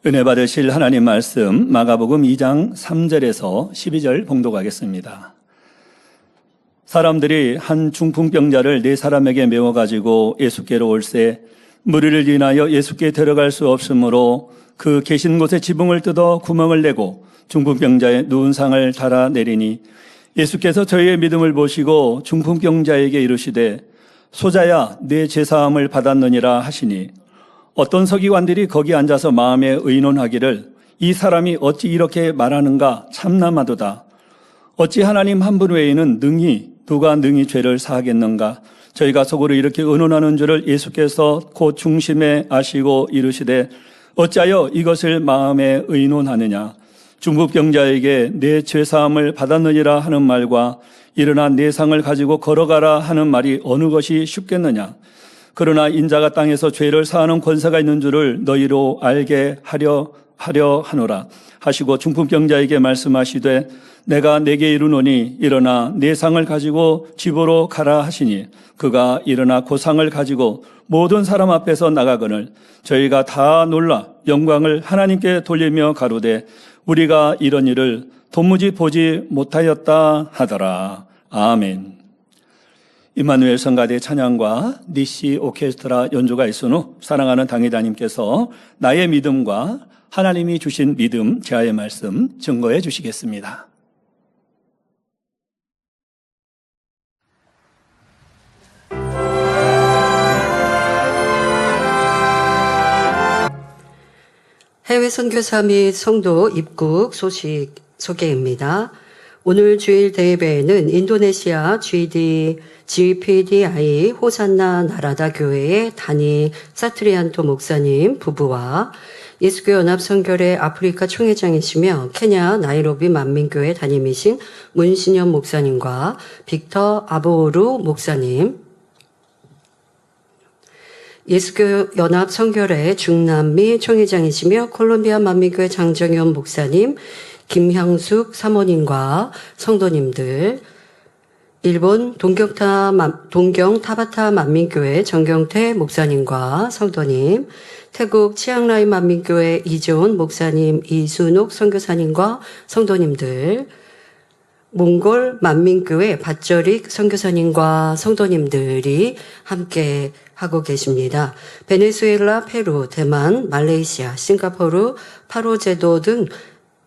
은혜 받으실 하나님 말씀 마가복음 2장 3절에서 12절 봉독하겠습니다. 사람들이 한 중풍병자를 4사람에게 메워가지고 예수께로 올세 무리를 인하여 예수께 데려갈 수 없으므로 그 계신 곳에 지붕을 뜯어 구멍을 내고 중풍병자의 누운 상을 달아내리니 예수께서 저희의 믿음을 보시고 중풍병자에게 이르시되 소자야 내 죄사함을 받았느니라 하시니 어떤 서기관들이 거기 앉아서 마음에 의논하기를 이 사람이 어찌 이렇게 말하는가 참남하도다. 어찌 하나님 한 분 외에는 누가 능히 죄를 사하겠는가. 저희가 속으로 이렇게 의논하는 줄을 예수께서 곧 중심에 아시고 이르시되 어찌하여 이것을 마음에 의논하느냐. 중풍병자에게 내 죄사함을 받았느니라 하는 말과 일어나 내 상을 가지고 걸어가라 하는 말이 어느 것이 쉽겠느냐. 그러나 인자가 땅에서 죄를 사하는 권세가 있는 줄을 너희로 알게 하려 하노라 하시고 중풍병자에게 말씀하시되 내가 내게 이르노니 일어나 내 상을 가지고 집으로 가라 하시니 그가 일어나 그 상을 가지고 모든 사람 앞에서 나가거늘 저희가 다 놀라 영광을 하나님께 돌리며 가로되 우리가 이런 일을 도무지 보지 못하였다 하더라. 아멘. 임마누엘 성가대 찬양과 니시 오케스트라 연주가 있은 후 사랑하는 당회자님께서 나의 믿음과 하나님이 주신 믿음 제아의 말씀 증거해 주시겠습니다. 해외 선교사 및 성도 입국 소식 소개입니다. 오늘 주일 대예배에는 인도네시아 GPDI 호산나 나라다 교회의 다니 사트리안토 목사님 부부와 예수교 연합선교회 아프리카 총회장이시며 케냐 나이로비 만민교회 담임이신 문신현 목사님과 빅터 아보오루 목사님, 예수교 연합선교회 중남미 총회장이시며 콜롬비아 만민교회 장정현 목사님, 김향숙 사모님과 성도님들, 일본 동경 타바타 만민교회 정경태 목사님과 성도님, 태국 치앙라이 만민교회 이재훈 목사님, 이순옥 선교사님과 성도님들, 몽골 만민교회 밧저릭 선교사님과 성도님들이 함께 하고 계십니다. 베네수엘라, 페루, 대만, 말레이시아, 싱가포르, 파로제도 등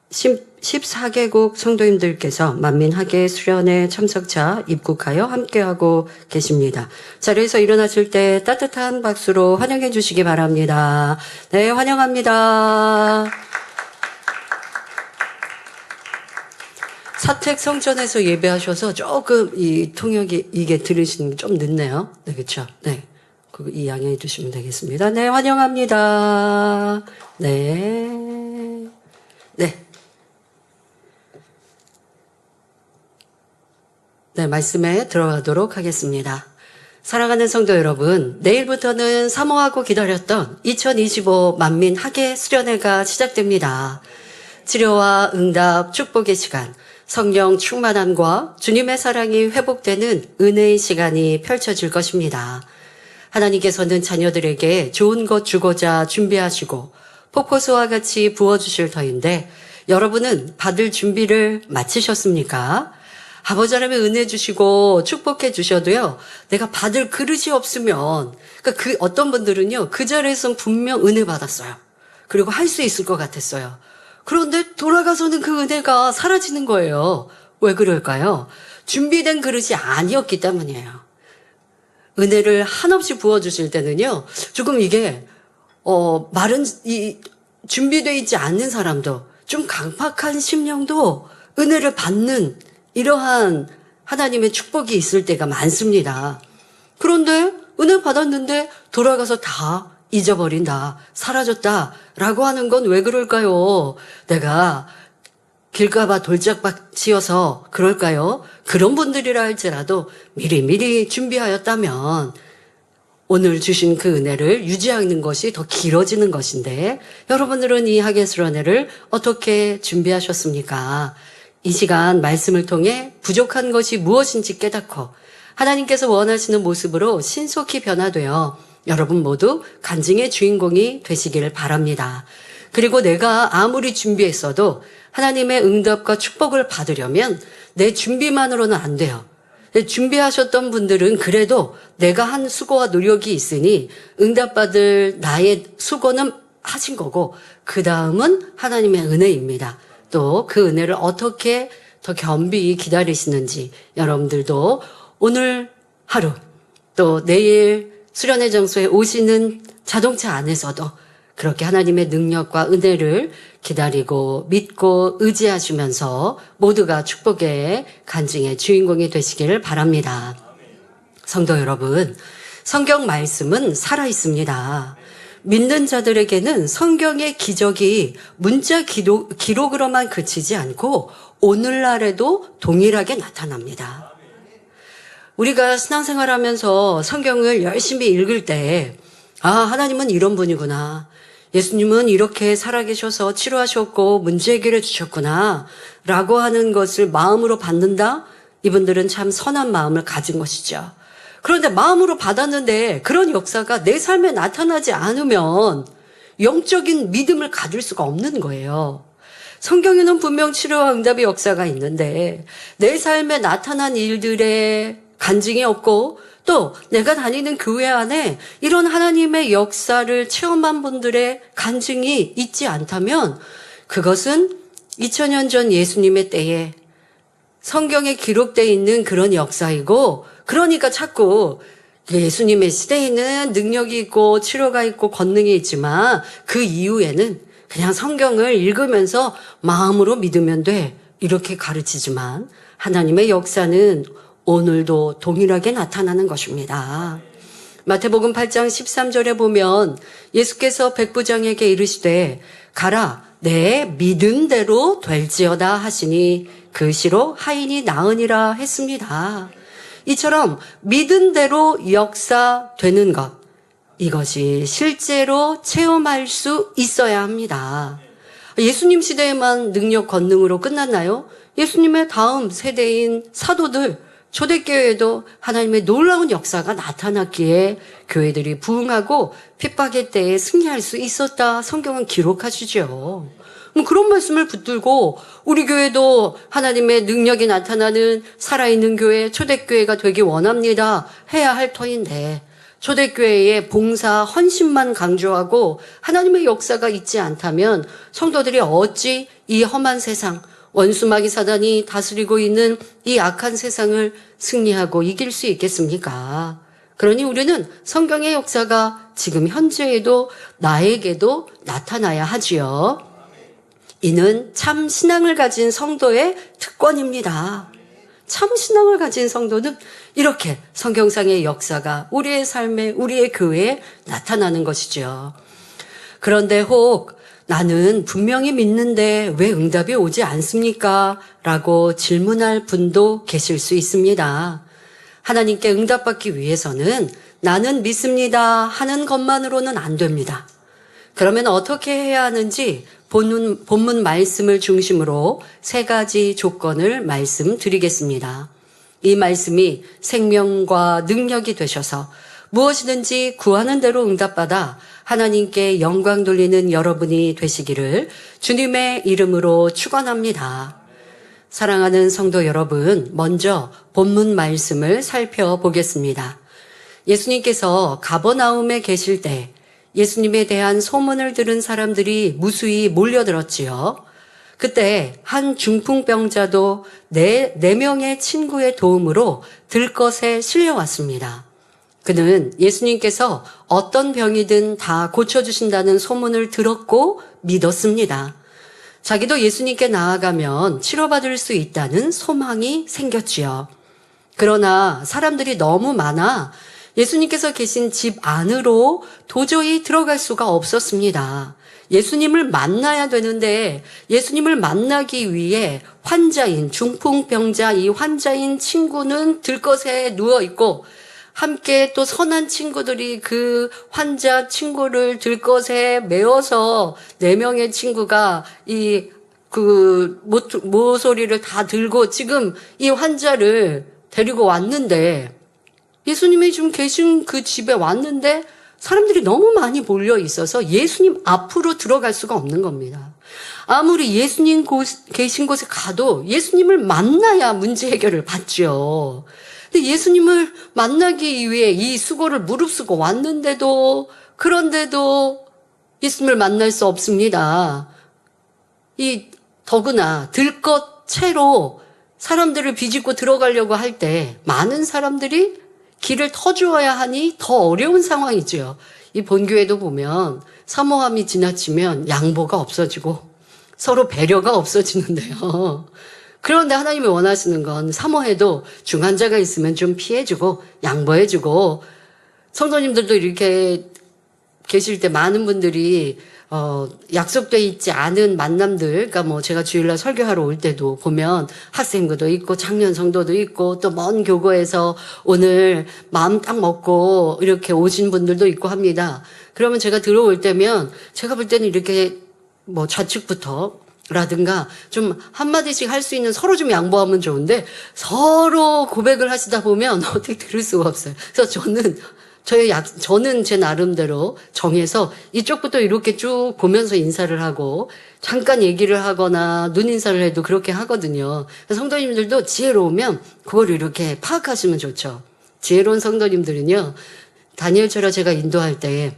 14개국 성도님들께서 만민학예 수련회 참석차 입국하여 함께하고 계십니다. 자리에서 일어나실 때 따뜻한 박수로 환영해 주시기 바랍니다. 네, 환영합니다. 사택 성전에서 예배하셔서 조금 이 통역이 이게 들으시는 게 좀 늦네요. 네, 그렇죠. 네. 그거 이양해 주시면 되겠습니다. 네, 환영합니다. 네. 네. 네, 말씀에 들어가도록 하겠습니다. 사랑하는 성도 여러분, 내일부터는 사모하고 기다렸던 2025 만민 학예 수련회가 시작됩니다. 치료와 응답, 축복의 시간, 성령 충만함과 주님의 사랑이 회복되는 은혜의 시간이 펼쳐질 것입니다. 하나님께서는 자녀들에게 좋은 것 주고자 준비하시고 폭포수와 같이 부어주실 터인데 여러분은 받을 준비를 마치셨습니까? 아버지 하나님의 은혜 주시고 축복해 주셔도요, 내가 받을 그릇이 없으면, 그러니까 어떤 분들은요, 그 자리에서는 분명 은혜 받았어요. 그리고 할 수 있을 것 같았어요. 그런데 돌아가서는 그 은혜가 사라지는 거예요. 왜 그럴까요? 준비된 그릇이 아니었기 때문이에요. 은혜를 한없이 부어주실 때는요, 조금 이게, 준비되어 있지 않는 사람도, 좀 강팍한 심령도 은혜를 받는 이러한 하나님의 축복이 있을 때가 많습니다. 그런데 은혜 받았는데 돌아가서 다 잊어버린다, 사라졌다라고 하는 건 왜 그럴까요? 내가 길가봐 돌짝밭이어서 그럴까요? 그런 분들이라 할지라도 미리미리 준비하였다면 오늘 주신 그 은혜를 유지하는 것이 더 길어지는 것인데 여러분들은 이 학예수련회를 어떻게 준비하셨습니까? 이 시간 말씀을 통해 부족한 것이 무엇인지 깨닫고 하나님께서 원하시는 모습으로 신속히 변화되어 여러분 모두 간증의 주인공이 되시기를 바랍니다. 그리고 내가 아무리 준비했어도 하나님의 응답과 축복을 받으려면 내 준비만으로는 안 돼요. 준비하셨던 분들은 그래도 내가 한 수고와 노력이 있으니 응답받을 나의 수고는 하신 거고, 그 다음은 하나님의 은혜입니다. 또 그 은혜를 어떻게 더 겸비히 기다리시는지 여러분들도 오늘 하루 또 내일 수련회 장소에 오시는 자동차 안에서도 그렇게 하나님의 능력과 은혜를 기다리고 믿고 의지하시면서 모두가 축복의 간증의 주인공이 되시기를 바랍니다. 성도 여러분, 성경 말씀은 살아 있습니다. 믿는 자들에게는 성경의 기적이 문자 기록으로만 그치지 않고 오늘날에도 동일하게 나타납니다. 우리가 신앙생활하면서 성경을 열심히 읽을 때, 하나님은 이런 분이구나. 예수님은 이렇게 살아계셔서 치료하셨고 문제 해결해 주셨구나 라고 하는 것을 마음으로 받는다? 이분들은 참 선한 마음을 가진 것이죠. 그런데 마음으로 받았는데 그런 역사가 내 삶에 나타나지 않으면 영적인 믿음을 가질 수가 없는 거예요. 성경에는 분명 치료와 응답의 역사가 있는데 내 삶에 나타난 일들의 간증이 없고, 또 내가 다니는 교회 안에 이런 하나님의 역사를 체험한 분들의 간증이 있지 않다면 그것은 2000년 전 예수님의 때에 성경에 기록되어 있는 그런 역사이고, 그러니까 자꾸 예수님의 시대에는 능력이 있고 치료가 있고 권능이 있지만 그 이후에는 그냥 성경을 읽으면서 마음으로 믿으면 돼, 이렇게 가르치지만 하나님의 역사는 오늘도 동일하게 나타나는 것입니다. 마태복음 8장 13절에 보면 예수께서 백부장에게 이르시되 가라 내 믿음대로 될지어다 하시니 그 시로 하인이 나으니라 했습니다. 이처럼 믿은 대로 역사되는 것, 이것이 실제로 체험할 수 있어야 합니다. 예수님 시대에만 능력 권능으로 끝났나요? 예수님의 다음 세대인 사도들, 초대교회에도 하나님의 놀라운 역사가 나타났기에 교회들이 부흥하고 핍박의 때에 승리할 수 있었다, 성경은 기록하시죠. 그런 말씀을 붙들고 우리 교회도 하나님의 능력이 나타나는 살아있는 교회, 초대교회가 되기 원합니다 해야 할 터인데, 초대교회의 봉사, 헌신만 강조하고 하나님의 역사가 있지 않다면 성도들이 어찌 이 험한 세상, 원수마귀 사단이 다스리고 있는 이 악한 세상을 승리하고 이길 수 있겠습니까? 그러니 우리는 성경의 역사가 지금 현재에도 나에게도 나타나야 하지요. 이는 참 신앙을 가진 성도의 특권입니다. 참 신앙을 가진 성도는 이렇게 성경상의 역사가 우리의 삶에, 우리의 교회에 나타나는 것이죠. 그런데 혹 나는 분명히 믿는데 왜 응답이 오지 않습니까? 라고 질문할 분도 계실 수 있습니다. 하나님께 응답받기 위해서는 나는 믿습니다 하는 것만으로는 안 됩니다. 그러면 어떻게 해야 하는지 본문 말씀을 중심으로 3가지 조건을 말씀드리겠습니다. 이 말씀이 생명과 능력이 되셔서 무엇이든지 구하는 대로 응답받아 하나님께 영광 돌리는 여러분이 되시기를 주님의 이름으로 축원합니다. 사랑하는 성도 여러분, 먼저 본문 말씀을 살펴보겠습니다. 예수님께서 가버나움에 계실 때 예수님에 대한 소문을 들은 사람들이 무수히 몰려들었지요. 그때 한 중풍병자도 네 명의 친구의 도움으로 들것에 실려왔습니다. 그는 예수님께서 어떤 병이든 다 고쳐주신다는 소문을 들었고 믿었습니다. 자기도 예수님께 나아가면 치료받을 수 있다는 소망이 생겼지요. 그러나 사람들이 너무 많아 예수님께서 계신 집 안으로 도저히 들어갈 수가 없었습니다. 예수님을 만나야 되는데 예수님을 만나기 위해 환자인 중풍병자, 이 환자인 친구는 들것에 누워있고 함께 또 선한 친구들이 그 환자 친구를 들것에 메어서 4명의 친구가 모서리를 다 들고 지금 이 환자를 데리고 왔는데, 예수님이 지금 계신 그 집에 왔는데 사람들이 너무 많이 몰려 있어서 예수님 앞으로 들어갈 수가 없는 겁니다. 아무리 예수님 계신 곳에 가도 예수님을 만나야 문제 해결을 받죠. 근데 예수님을 만나기 위해 이 수고를 무릅쓰고 왔는데도, 그런데도 예수님을 만날 수 없습니다. 더구나 들것 채로 사람들을 비집고 들어가려고 할 때 많은 사람들이 길을 터주어야 하니 더 어려운 상황이죠. 이 본교회도 보면 사모함이 지나치면 양보가 없어지고 서로 배려가 없어지는데요. 그런데 하나님이 원하시는 건 사모해도 중환자가 있으면 좀 피해주고 양보해주고, 성도님들도 이렇게 계실 때 많은 분들이 약속돼 있지 않은 만남들, 그러니까 뭐 제가 주일날 설교하러 올 때도 보면 학생부도 있고 청년 성도도 있고 또 먼 교구에서 오늘 마음 딱 먹고 이렇게 오신 분들도 있고 합니다. 그러면 제가 들어올 때면 제가 볼 때는 이렇게 뭐 좌측부터 라든가 좀 한마디씩 할 수 있는, 서로 좀 양보하면 좋은데 서로 고백을 하시다 보면 어떻게 들을 수가 없어요. 그래서 저는 제 나름대로 정해서 이쪽부터 이렇게 쭉 보면서 인사를 하고 잠깐 얘기를 하거나 눈인사를 해도 그렇게 하거든요. 성도님들도 지혜로우면 그걸 이렇게 파악하시면 좋죠. 지혜로운 성도님들은요, 다니엘처럼 제가 인도할 때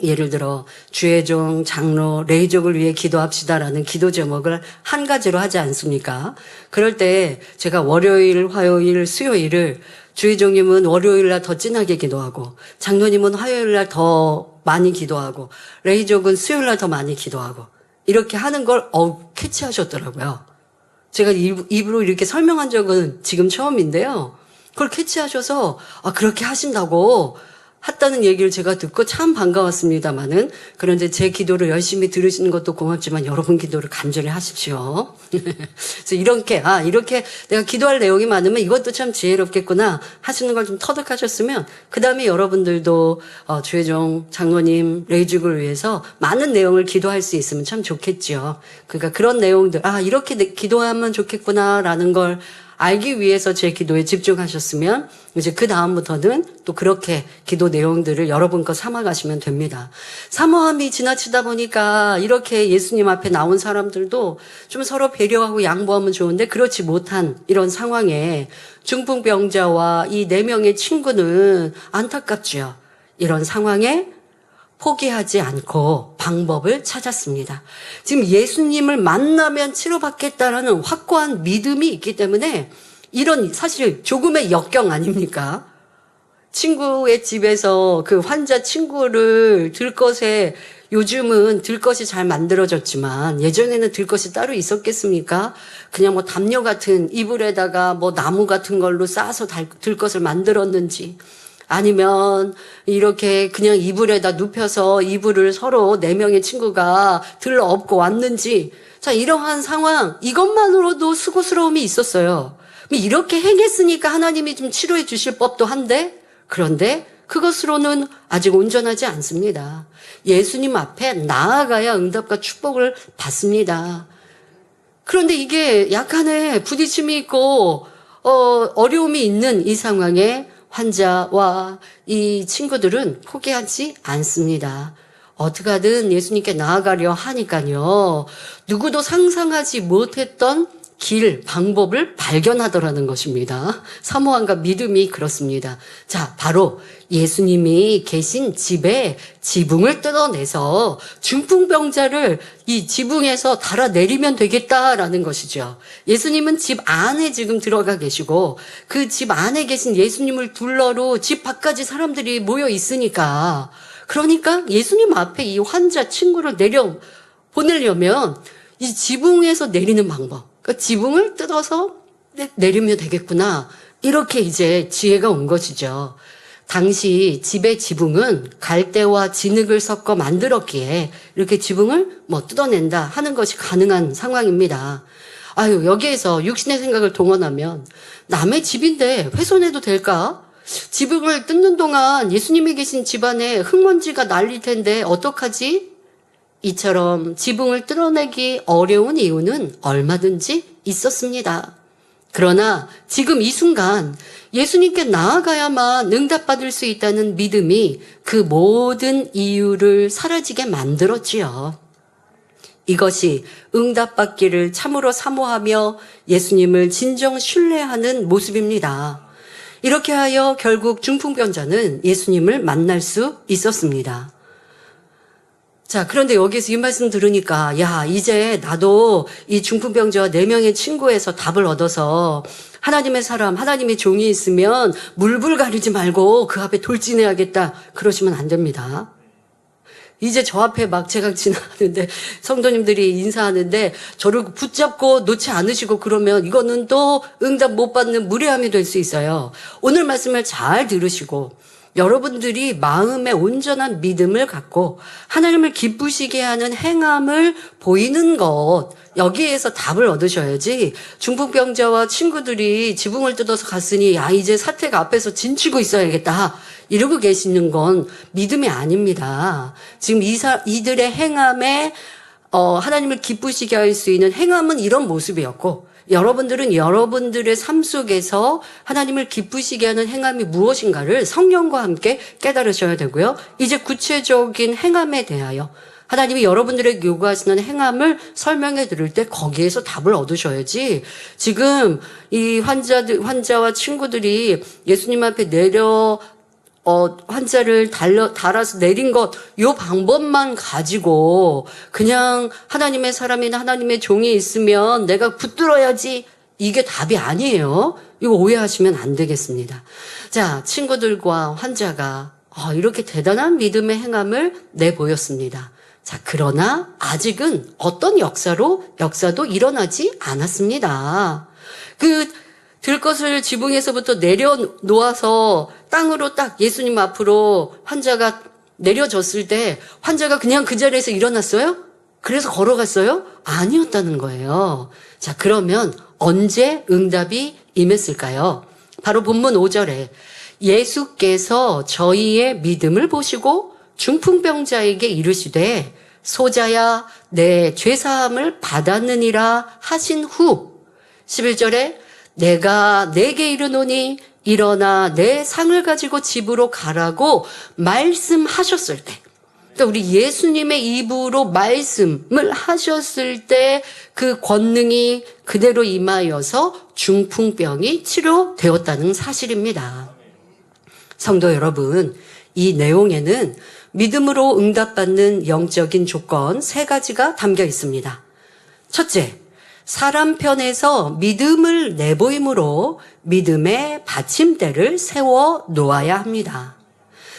예를 들어 주의 종, 장로, 레이족을 위해 기도합시다라는 기도 제목을 한 가지로 하지 않습니까? 그럴 때 제가 월요일, 화요일, 수요일을 주의 종님은 월요일날 더 진하게 기도하고, 장로님은 화요일날 더 많이 기도하고, 레이족은 수요일날 더 많이 기도하고, 이렇게 하는 걸 캐치하셨더라고요. 제가 입으로 이렇게 설명한 적은 지금 처음인데요. 그걸 캐치하셔서 그렇게 하신다고 했다는 얘기를 제가 듣고 참 반가웠습니다만은, 그런데 제 기도를 열심히 들으시는 것도 고맙지만 여러분 기도를 간절히 하십시오. 그래서 이렇게 내가 기도할 내용이 많으면 이것도 참 지혜롭겠구나 하시는 걸 좀 터득하셨으면, 그 다음에 여러분들도 주의 종, 장로님, 레이직을 위해서 많은 내용을 기도할 수 있으면 참 좋겠죠. 그러니까 그런 내용들, 이렇게 기도하면 좋겠구나라는 걸 알기 위해서 제 기도에 집중하셨으면 이제 그 다음부터는 또 그렇게 기도 내용들을 여러분 거 삼아가시면 됩니다. 사모함이 지나치다 보니까 이렇게 예수님 앞에 나온 사람들도 좀 서로 배려하고 양보하면 좋은데 그렇지 못한 이런 상황에 중풍병자와 이 4명의 친구는 안타깝죠. 이런 상황에 포기하지 않고 방법을 찾았습니다. 지금 예수님을 만나면 치료받겠다라는 확고한 믿음이 있기 때문에, 이런 사실 조금의 역경 아닙니까? 친구의 집에서 그 환자 친구를 들것에, 요즘은 들것이 잘 만들어졌지만 예전에는 들것이 따로 있었겠습니까? 그냥 뭐 담요 같은 이불에다가 뭐 나무 같은 걸로 싸서 들것을 만들었는지, 아니면 이렇게 그냥 이불에다 눕혀서 이불을 서로 4명의 친구가 들러 업고 왔는지, 자, 이러한 상황, 이것만으로도 수고스러움이 있었어요. 이렇게 행했으니까 하나님이 좀 치료해 주실 법도 한데, 그런데 그것으로는 아직 온전하지 않습니다. 예수님 앞에 나아가야 응답과 축복을 받습니다. 그런데 이게 약간의 부딪힘이 있고 어려움이 있는 이 상황에 환자와 이 친구들은 포기하지 않습니다. 어떻게든 예수님께 나아가려 하니까요, 누구도 상상하지 못했던 길, 방법을 발견하더라는 것입니다. 사모함과 믿음이 그렇습니다. 자, 바로 예수님이 계신 집에 지붕을 뜯어내서 중풍병자를 이 지붕에서 달아내리면 되겠다라는 것이죠. 예수님은 집 안에 지금 들어가 계시고 그 집 안에 계신 예수님을 둘러로 집 밖까지 사람들이 모여 있으니까, 그러니까 예수님 앞에 이 환자 친구를 보내려면 이 지붕에서 내리는 방법, 그러니까 지붕을 뜯어서 내리면 되겠구나, 이렇게 이제 지혜가 온 것이죠. 당시 집의 지붕은 갈대와 진흙을 섞어 만들었기에 이렇게 지붕을 뜯어낸다 하는 것이 가능한 상황입니다. 여기에서 육신의 생각을 동원하면 남의 집인데 훼손해도 될까? 지붕을 뜯는 동안 예수님이 계신 집안에 흙먼지가 날릴 텐데 어떡하지? 이처럼 지붕을 뜯어내기 어려운 이유는 얼마든지 있었습니다. 그러나 지금 이 순간 예수님께 나아가야만 응답받을 수 있다는 믿음이 그 모든 이유를 사라지게 만들었지요. 이것이 응답받기를 참으로 사모하며 예수님을 진정 신뢰하는 모습입니다. 이렇게 하여 결국 중풍병자는 예수님을 만날 수 있었습니다. 자, 그런데 여기서 이 말씀 들으니까, 야, 이제 나도 이 중풍병자와 4명의 친구에서 답을 얻어서 하나님의 사람, 하나님의 종이 있으면 물불 가리지 말고 그 앞에 돌진해야겠다. 그러시면 안 됩니다. 이제 저 앞에 막 제가 지나가는데 성도님들이 인사하는데 저를 붙잡고 놓지 않으시고 그러면 이거는 또 응답 못 받는 무례함이 될 수 있어요. 오늘 말씀을 잘 들으시고 여러분들이 마음의 온전한 믿음을 갖고 하나님을 기쁘시게 하는 행함을 보이는 것, 여기에서 답을 얻으셔야지. 중풍병자와 친구들이 지붕을 뜯어서 갔으니 야, 이제 사태가 앞에서 진치고 있어야겠다 이러고 계시는 건 믿음이 아닙니다. 지금 이들의 행함에 하나님을 기쁘시게 할 수 있는 행함은 이런 모습이었고, 여러분들은 여러분들의 삶 속에서 하나님을 기쁘시게 하는 행함이 무엇인가를 성령과 함께 깨달으셔야 되고요. 이제 구체적인 행함에 대하여 하나님이 여러분들에게 요구하시는 행함을 설명해 드릴 때 거기에서 답을 얻으셔야지. 지금 이 환자와 친구들이 예수님 앞에 환자를 달아서 내린 것, 요 방법만 가지고 그냥 하나님의 사람이나 하나님의 종이 있으면 내가 붙들어야지, 이게 답이 아니에요. 이거 오해하시면 안 되겠습니다. 자, 친구들과 환자가 이렇게 대단한 믿음의 행함을 내보였습니다. 자, 그러나 아직은 어떤 역사도 일어나지 않았습니다. 들것을 지붕에서부터 내려놓아서 땅으로 딱 예수님 앞으로 환자가 내려졌을 때 환자가 그냥 그 자리에서 일어났어요? 그래서 걸어갔어요? 아니었다는 거예요. 자, 그러면 언제 응답이 임했을까요? 바로 본문 5절에 예수께서 저희의 믿음을 보시고 중풍병자에게 이르시되 소자야 내 죄사함을 받았느니라 하신 후 11절에 내가 내게 이르노니 일어나 내 상을 가지고 집으로 가라고 말씀하셨을 때, 그러니까 우리 예수님의 입으로 말씀을 하셨을 때 그 권능이 그대로 임하여서 중풍병이 치료되었다는 사실입니다. 성도 여러분, 이 내용에는 믿음으로 응답받는 영적인 조건 3가지가 담겨 있습니다. 첫째, 사람 편에서 믿음을 내보임으로 믿음의 받침대를 세워 놓아야 합니다.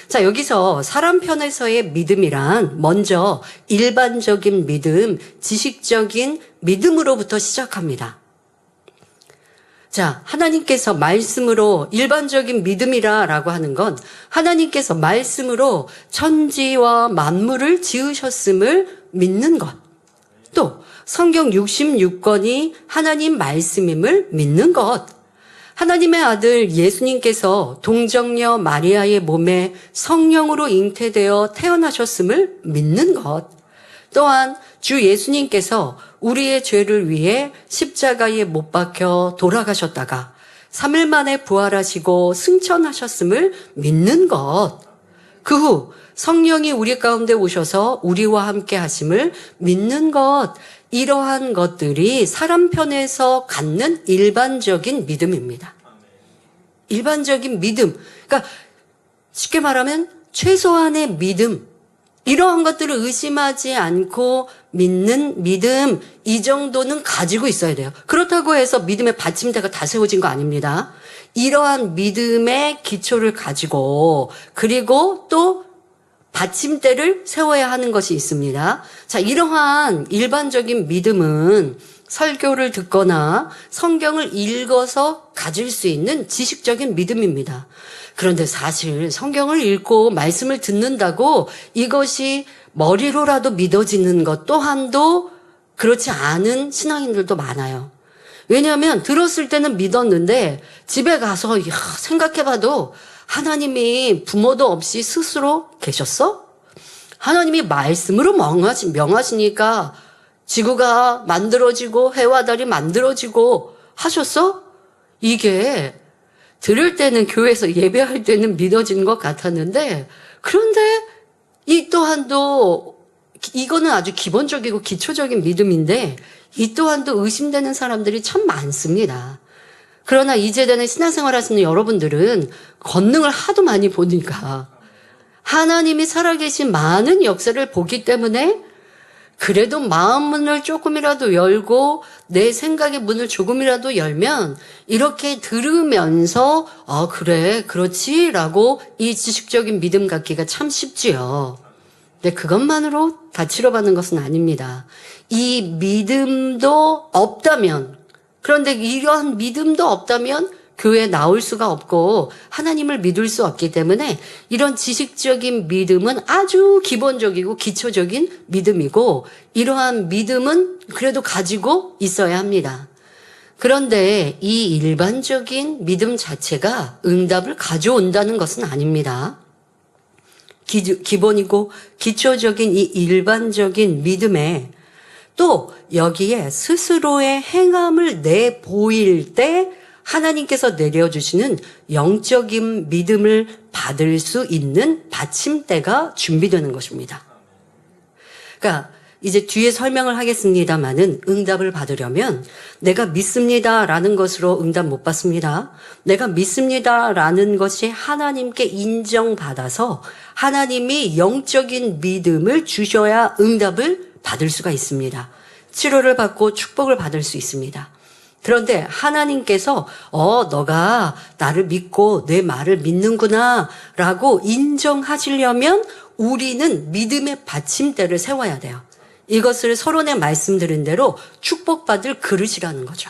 자, 여기서 사람 편에서의 믿음이란 먼저 일반적인 믿음, 지식적인 믿음으로부터 시작합니다. 자, 하나님께서 말씀으로 일반적인 믿음이라고 하는 건 하나님께서 말씀으로 천지와 만물을 지으셨음을 믿는 것. 또 성경 66권이 하나님 말씀임을 믿는 것. 하나님의 아들 예수님께서 동정녀 마리아의 몸에 성령으로 잉태되어 태어나셨음을 믿는 것. 또한 주 예수님께서 우리의 죄를 위해 십자가에 못 박혀 돌아가셨다가 3일 만에 부활하시고 승천하셨음을 믿는 것. 그 후 성령이 우리 가운데 오셔서 우리와 함께 하심을 믿는 것. 이러한 것들이 사람 편에서 갖는 일반적인 믿음입니다. 일반적인 믿음. 그러니까 쉽게 말하면 최소한의 믿음. 이러한 것들을 의심하지 않고 믿는 믿음, 이 정도는 가지고 있어야 돼요. 그렇다고 해서 믿음의 받침대가 다 세워진 거 아닙니다. 이러한 믿음의 기초를 가지고 그리고 또 받침대를 세워야 하는 것이 있습니다. 자, 이러한 일반적인 믿음은 설교를 듣거나 성경을 읽어서 가질 수 있는 지식적인 믿음입니다. 그런데 사실 성경을 읽고 말씀을 듣는다고 이것이 머리로라도 믿어지는 것 또한도 그렇지 않은 신앙인들도 많아요. 왜냐하면 들었을 때는 믿었는데 집에 가서 생각해봐도 하나님이 부모도 없이 스스로 계셨어? 하나님이 말씀으로 명하시니까 지구가 만들어지고 해와 달이 만들어지고 하셨어? 이게 들을 때는 교회에서 예배할 때는 믿어지는 것 같았는데, 그런데 이 또한도 이거는 아주 기본적이고 기초적인 믿음인데 이 또한도 의심되는 사람들이 참 많습니다. 그러나 이제되는 신앙생활 하시는 여러분들은 권능을 하도 많이 보니까 하나님이 살아계신 많은 역사를 보기 때문에 그래도 마음 문을 조금이라도 열고 내 생각의 문을 조금이라도 열면 이렇게 들으면서 그래 그렇지 라고 이 지식적인 믿음 갖기가 참 쉽지요. 근데 그것만으로 다 치료받는 것은 아닙니다. 이 믿음도 없다면, 그런데 이러한 믿음도 없다면 교회에 나올 수가 없고 하나님을 믿을 수 없기 때문에 이런 지식적인 믿음은 아주 기본적이고 기초적인 믿음이고 이러한 믿음은 그래도 가지고 있어야 합니다. 그런데 이 일반적인 믿음 자체가 응답을 가져온다는 것은 아닙니다. 기본이고 기초적인 이 일반적인 믿음에 또 여기에 스스로의 행함을 내보일 때 하나님께서 내려주시는 영적인 믿음을 받을 수 있는 받침대가 준비되는 것입니다. 그러니까 이제 뒤에 설명을 하겠습니다마는 응답을 받으려면 내가 믿습니다라는 것으로 응답 못 받습니다. 내가 믿습니다라는 것이 하나님께 인정받아서 하나님이 영적인 믿음을 주셔야 응답을 받을 수가 있습니다. 치료를 받고 축복을 받을 수 있습니다. 그런데 하나님께서 너가 나를 믿고 내 말을 믿는구나 라고 인정하시려면 우리는 믿음의 받침대를 세워야 돼요. 이것을 서론에 말씀드린 대로 축복받을 그릇이라는 거죠.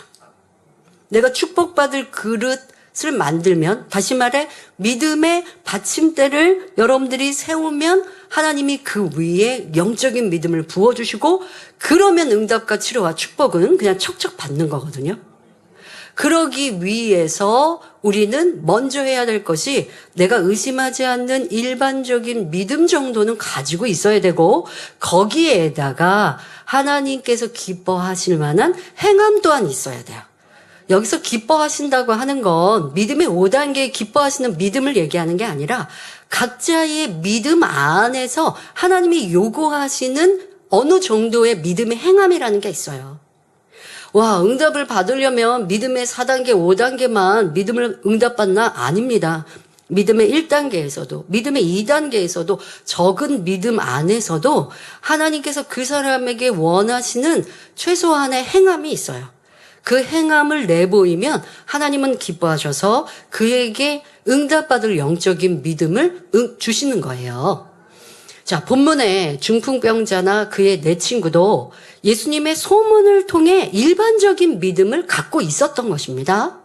내가 축복받을 그릇을 만들면, 다시 말해 믿음의 받침대를 여러분들이 세우면 하나님이 그 위에 영적인 믿음을 부어주시고 그러면 응답과 치료와 축복은 그냥 척척 받는 거거든요. 그러기 위해서 우리는 먼저 해야 될 것이 내가 의심하지 않는 일반적인 믿음 정도는 가지고 있어야 되고 거기에다가 하나님께서 기뻐하실 만한 행함 또한 있어야 돼요. 여기서 기뻐하신다고 하는 건 믿음의 5단계에 기뻐하시는 믿음을 얘기하는 게 아니라 각자의 믿음 안에서 하나님이 요구하시는 어느 정도의 믿음의 행함이라는 게 있어요. 응답을 받으려면 믿음의 4단계, 5단계만 믿음을 응답받나? 아닙니다. 믿음의 1단계에서도, 믿음의 2단계에서도, 적은 믿음 안에서도 하나님께서 그 사람에게 원하시는 최소한의 행함이 있어요. 그 행함을 내보이면 하나님은 기뻐하셔서 그에게 응답받을 영적인 믿음을 주시는 거예요. 자, 본문에 중풍병자나 그의 네 친구도 예수님의 소문을 통해 일반적인 믿음을 갖고 있었던 것입니다.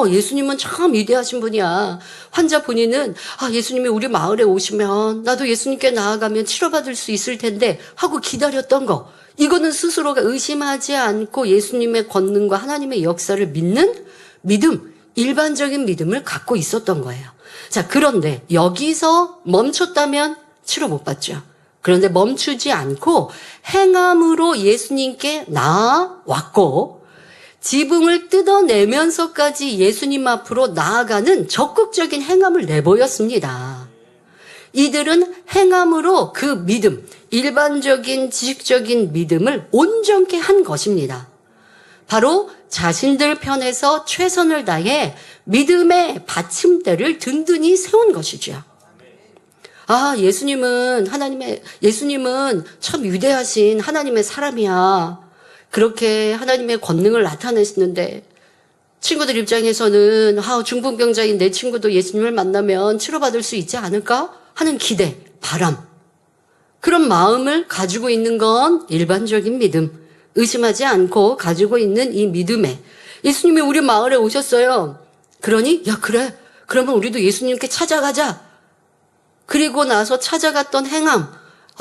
예수님은 참 위대하신 분이야. 환자 본인은 예수님이 우리 마을에 오시면 나도 예수님께 나아가면 치료받을 수 있을 텐데 하고 기다렸던 거. 이거는 스스로가 의심하지 않고 예수님의 권능과 하나님의 역사를 믿는 믿음, 일반적인 믿음을 갖고 있었던 거예요. 자, 그런데 여기서 멈췄다면 치료 못 받죠. 그런데 멈추지 않고 행함으로 예수님께 나아왔고 지붕을 뜯어내면서까지 예수님 앞으로 나아가는 적극적인 행함을 내보였습니다. 이들은 행함으로 그 믿음, 일반적인 지식적인 믿음을 온전케 한 것입니다. 바로 자신들 편에서 최선을 다해 믿음의 받침대를 든든히 세운 것이죠. 예수님은 참 위대하신 하나님의 사람이야. 그렇게 하나님의 권능을 나타내시는데 친구들 입장에서는 중풍병자인 내 친구도 예수님을 만나면 치료받을 수 있지 않을까 하는 기대, 바람. 그런 마음을 가지고 있는 건 일반적인 믿음. 의심하지 않고 가지고 있는 이 믿음에 예수님이 우리 마을에 오셨어요. 그러니 그래. 그러면 우리도 예수님께 찾아가자. 그리고 나서 찾아갔던 행함.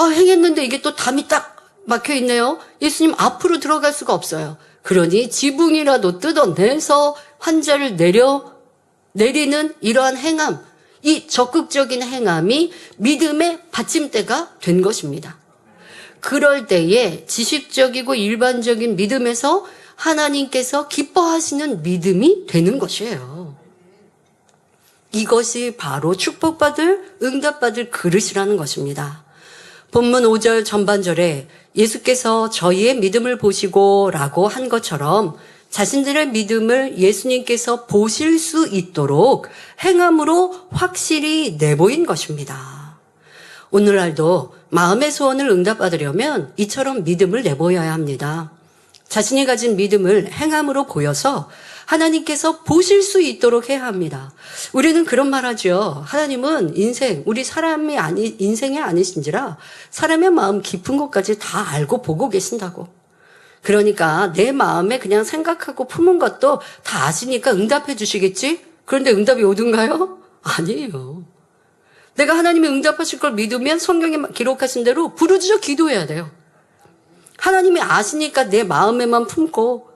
행했는데 이게 또 담이 딱 막혀 있네요. 예수님 앞으로 들어갈 수가 없어요. 그러니 지붕이라도 뜯어내서 환자를 내리는 이러한 행함. 이 적극적인 행함이 믿음의 받침대가 된 것입니다. 그럴 때에 지식적이고 일반적인 믿음에서 하나님께서 기뻐하시는 믿음이 되는 것이에요. 이것이 바로 축복받을, 응답받을 그릇이라는 것입니다. 본문 5절 전반절에 예수께서 저희의 믿음을 보시고 라고 한 것처럼 자신들의 믿음을 예수님께서 보실 수 있도록 행함으로 확실히 내보인 것입니다. 오늘날도 마음의 소원을 응답받으려면 이처럼 믿음을 내보여야 합니다. 자신이 가진 믿음을 행함으로 보여서 하나님께서 보실 수 있도록 해야 합니다. 우리는 그런 말 하죠. 하나님은 우리 인생이 아니신지라 사람의 마음 깊은 것까지 다 알고 보고 계신다고. 그러니까 내 마음에 그냥 생각하고 품은 것도 다 아시니까 응답해 주시겠지? 그런데 응답이 오든가요? 아니에요. 내가 하나님이 응답하실 걸 믿으면 성경에 기록하신 대로 부르짖어 기도해야 돼요. 하나님이 아시니까 내 마음에만 품고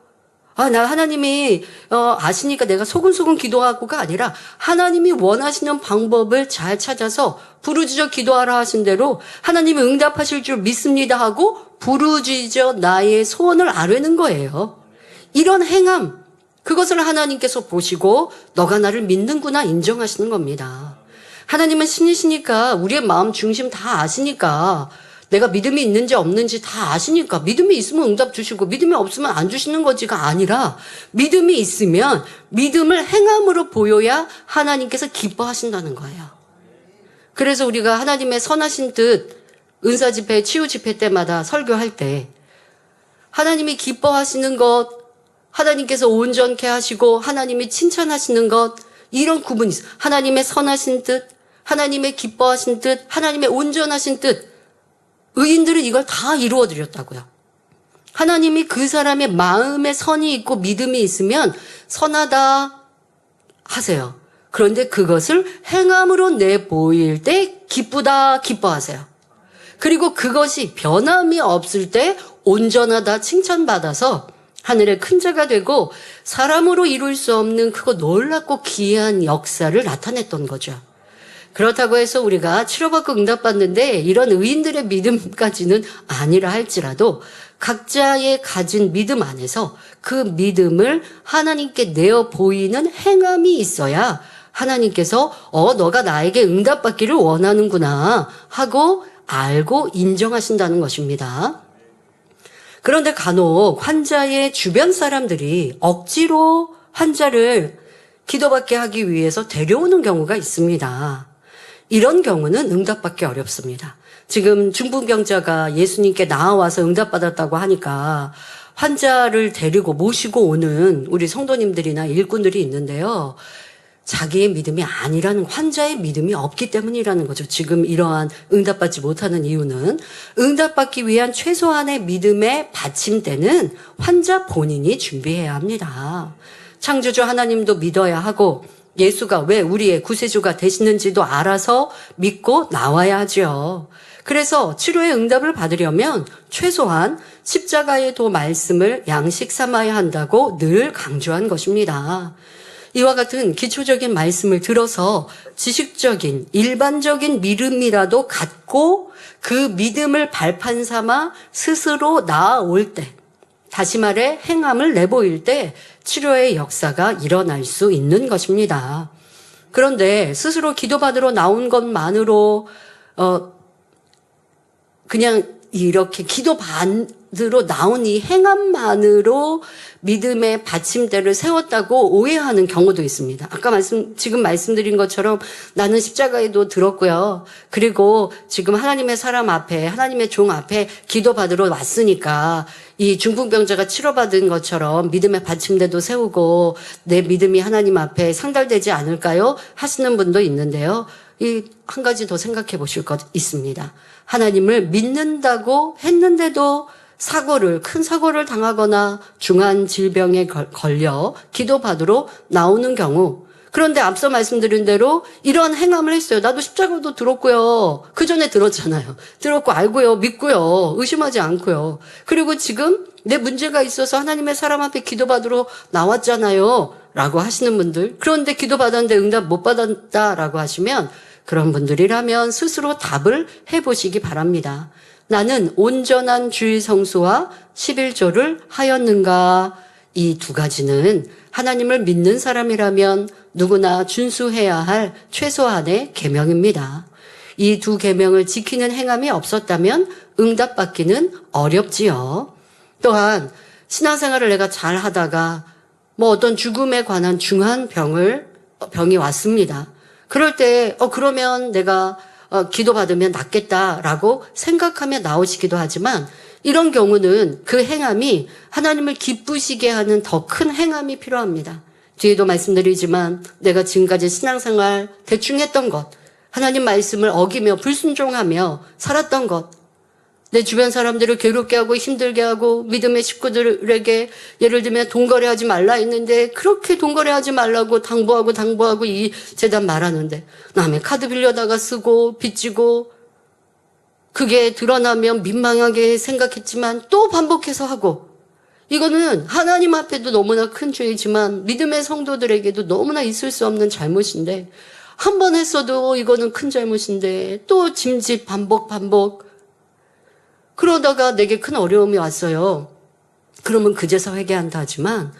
나 하나님이 아시니까 내가 소근소근 기도하고가 아니라 하나님이 원하시는 방법을 잘 찾아서 부르짖어 기도하라 하신 대로 하나님이 응답하실 줄 믿습니다 하고 부르짖어 나의 소원을 아뢰는 거예요. 이런 행함, 그것을 하나님께서 보시고 너가 나를 믿는구나 인정하시는 겁니다. 하나님은 신이시니까 우리의 마음 중심 다 아시니까 내가 믿음이 있는지 없는지 다 아시니까 믿음이 있으면 응답 주시고 믿음이 없으면 안 주시는 거지가 아니라 믿음이 있으면 믿음을 행함으로 보여야 하나님께서 기뻐하신다는 거예요. 그래서 우리가 하나님의 선하신 뜻 은사 집회, 치유 집회 때마다 설교할 때 하나님이 기뻐하시는 것, 하나님께서 온전케 하시고 하나님이 칭찬하시는 것 이런 구분이 있어요. 하나님의 선하신 뜻, 하나님의 기뻐하신 뜻, 하나님의 온전하신 뜻 의인들은 이걸 다 이루어 드렸다고요. 하나님이 그 사람의 마음에 선이 있고 믿음이 있으면 선하다 하세요. 그런데 그것을 행함으로 내보일 때 기쁘다 기뻐하세요. 그리고 그것이 변함이 없을 때 온전하다 칭찬받아서 하늘의 큰 자가 되고 사람으로 이룰 수 없는 크고 놀랍고 기이한 역사를 나타냈던 거죠. 그렇다고 해서 우리가 치료받고 응답받는데 이런 의인들의 믿음까지는 아니라 할지라도 각자의 가진 믿음 안에서 그 믿음을 하나님께 내어 보이는 행함이 있어야 하나님께서 너가 나에게 응답받기를 원하는구나 하고 알고 인정하신다는 것입니다. 그런데 간혹 환자의 주변 사람들이 억지로 환자를 기도받게 하기 위해서 데려오는 경우가 있습니다. 이런 경우는 응답받기 어렵습니다. 지금 중풍병자가 예수님께 나와서 응답받았다고 하니까 환자를 데리고 모시고 오는 우리 성도님들이나 일꾼들이 있는데요. 자기의 믿음이 아니라는 환자의 믿음이 없기 때문이라는 거죠. 지금 이러한 응답받지 못하는 이유는 응답받기 위한 최소한의 믿음의 받침대는 환자 본인이 준비해야 합니다. 창조주 하나님도 믿어야 하고 예수가 왜 우리의 구세주가 되시는지도 알아서 믿고 나와야 하죠. 그래서 치료의 응답을 받으려면 최소한 십자가의 도 말씀을 양식 삼아야 한다고 늘 강조한 것입니다. 이와 같은 기초적인 말씀을 들어서 지식적인 일반적인 믿음이라도 갖고 그 믿음을 발판 삼아 스스로 나아올 때, 다시 말해 행함을 내보일 때 치료의 역사가 일어날 수 있는 것입니다. 그런데 스스로 기도받으러 나온 것만으로 그냥 이렇게 기도받으러 나온 이 행함만으로 믿음의 받침대를 세웠다고 오해하는 경우도 있습니다. 아까 지금 말씀드린 것처럼 나는 십자가에도 들었고요. 그리고 지금 하나님의 사람 앞에, 하나님의 종 앞에 기도받으러 왔으니까 이 중풍병자가 치료받은 것처럼 믿음의 받침대도 세우고 내 믿음이 하나님 앞에 상달되지 않을까요? 하시는 분도 있는데요. 이 한 가지 더 생각해 보실 것 있습니다. 하나님을 믿는다고 했는데도 큰 사고를 당하거나 중한 질병에 걸려 기도받으러 나오는 경우, 그런데 앞서 말씀드린 대로 이러한 행함을 했어요. 나도 십자가도 들었고요. 그 전에 들었잖아요. 들었고 알고요. 믿고요. 의심하지 않고요. 그리고 지금 내 문제가 있어서 하나님의 사람 앞에 기도받으러 나왔잖아요. 라고 하시는 분들. 그런데 기도받았는데 응답 못 받았다라고 하시면 그런 분들이라면 스스로 답을 해보시기 바랍니다. 나는 온전한 주일 성수와 11조를 하였는가? 이 두 가지는 하나님을 믿는 사람이라면 누구나 준수해야 할 최소한의 계명입니다. 이 두 계명을 지키는 행함이 없었다면 응답받기는 어렵지요. 또한 신앙생활을 내가 잘 하다가 어떤 죽음에 관한 중한 병이 왔습니다. 그럴 때 그러면 내가 기도받으면 낫겠다라고 생각하며 나오시기도 하지만 이런 경우는 그 행함이 하나님을 기쁘시게 하는 더 큰 행함이 필요합니다. 뒤에도 말씀드리지만 내가 지금까지 신앙생활 대충 했던 것, 하나님 말씀을 어기며 불순종하며 살았던 것, 내 주변 사람들을 괴롭게 하고 힘들게 하고 믿음의 식구들에게 예를 들면 돈거래하지 말라 했는데 그렇게 돈거래하지 말라고 당부하고 이 재단 말하는데 남의 카드 빌려다가 쓰고 빚지고 그게 드러나면 민망하게 생각했지만 또 반복해서 하고 이거는 하나님 앞에도 너무나 큰 죄이지만 믿음의 성도들에게도 너무나 있을 수 없는 잘못인데 한 번 했어도 이거는 큰 잘못인데 또 짐짓 반복 그러다가 내게 큰 어려움이 왔어요. 그러면 그제서 회개한다 하지만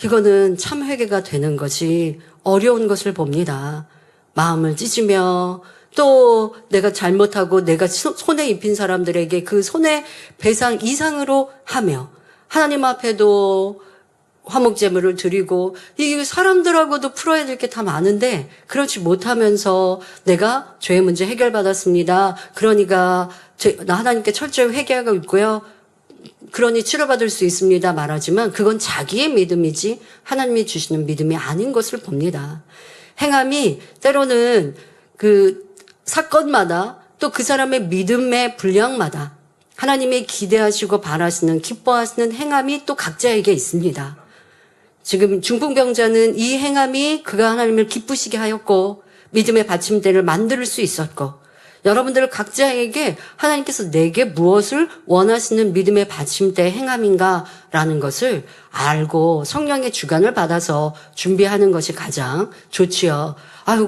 이거는 참 회개가 되는 것이 어려운 것을 봅니다. 마음을 찢으며 또 내가 잘못하고 내가 손해 입힌 사람들에게 그 손해 배상 이상으로 하며 하나님 앞에도 화목제물을 드리고 이 사람들하고도 풀어야 될 게 다 많은데 그렇지 못하면서 내가 죄의 문제 해결받았습니다. 그러니까 나 하나님께 철저히 회개하고 있고요. 그러니 치료받을 수 있습니다. 말하지만 그건 자기의 믿음이지 하나님이 주시는 믿음이 아닌 것을 봅니다. 행함이 때로는 그 사건마다 또 그 사람의 믿음의 분량마다 하나님이 기대하시고 바라시는 기뻐하시는 행함이 또 각자에게 있습니다. 지금 중풍병자는 이 행함이 그가 하나님을 기쁘시게 하였고 믿음의 받침대를 만들 수 있었고 여러분들 각자에게 하나님께서 내게 무엇을 원하시는 믿음의 받침대 행함인가라는 것을 알고 성령의 주관을 받아서 준비하는 것이 가장 좋지요.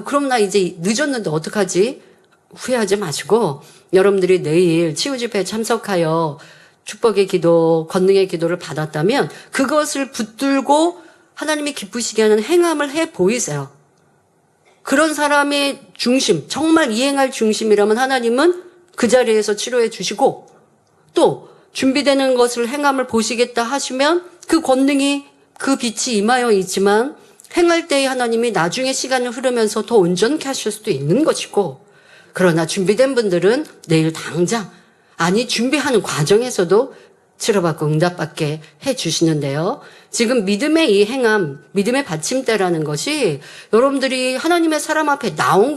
그럼 나 이제 늦었는데 어떡하지? 후회하지 마시고 여러분들이 내일 치유집회에 참석하여 축복의 기도, 권능의 기도를 받았다면 그것을 붙들고 하나님이 기쁘시게 하는 행함을 해 보이세요. 그런 사람의 중심, 정말 이행할 중심이라면 하나님은 그 자리에서 치료해 주시고 또 준비되는 것을 행함을 보시겠다 하시면 그 권능이 그 빛이 임하여 있지만 행할 때에 하나님이 나중에 시간을 흐르면서 더 온전케 하실 수도 있는 것이고 그러나 준비된 분들은 내일 당장 준비하는 과정에서도 치료받고 응답받게 해 주시는데요. 지금 믿음의 이 행함, 믿음의 받침대라는 것이 여러분들이 하나님의 사람 앞에 나온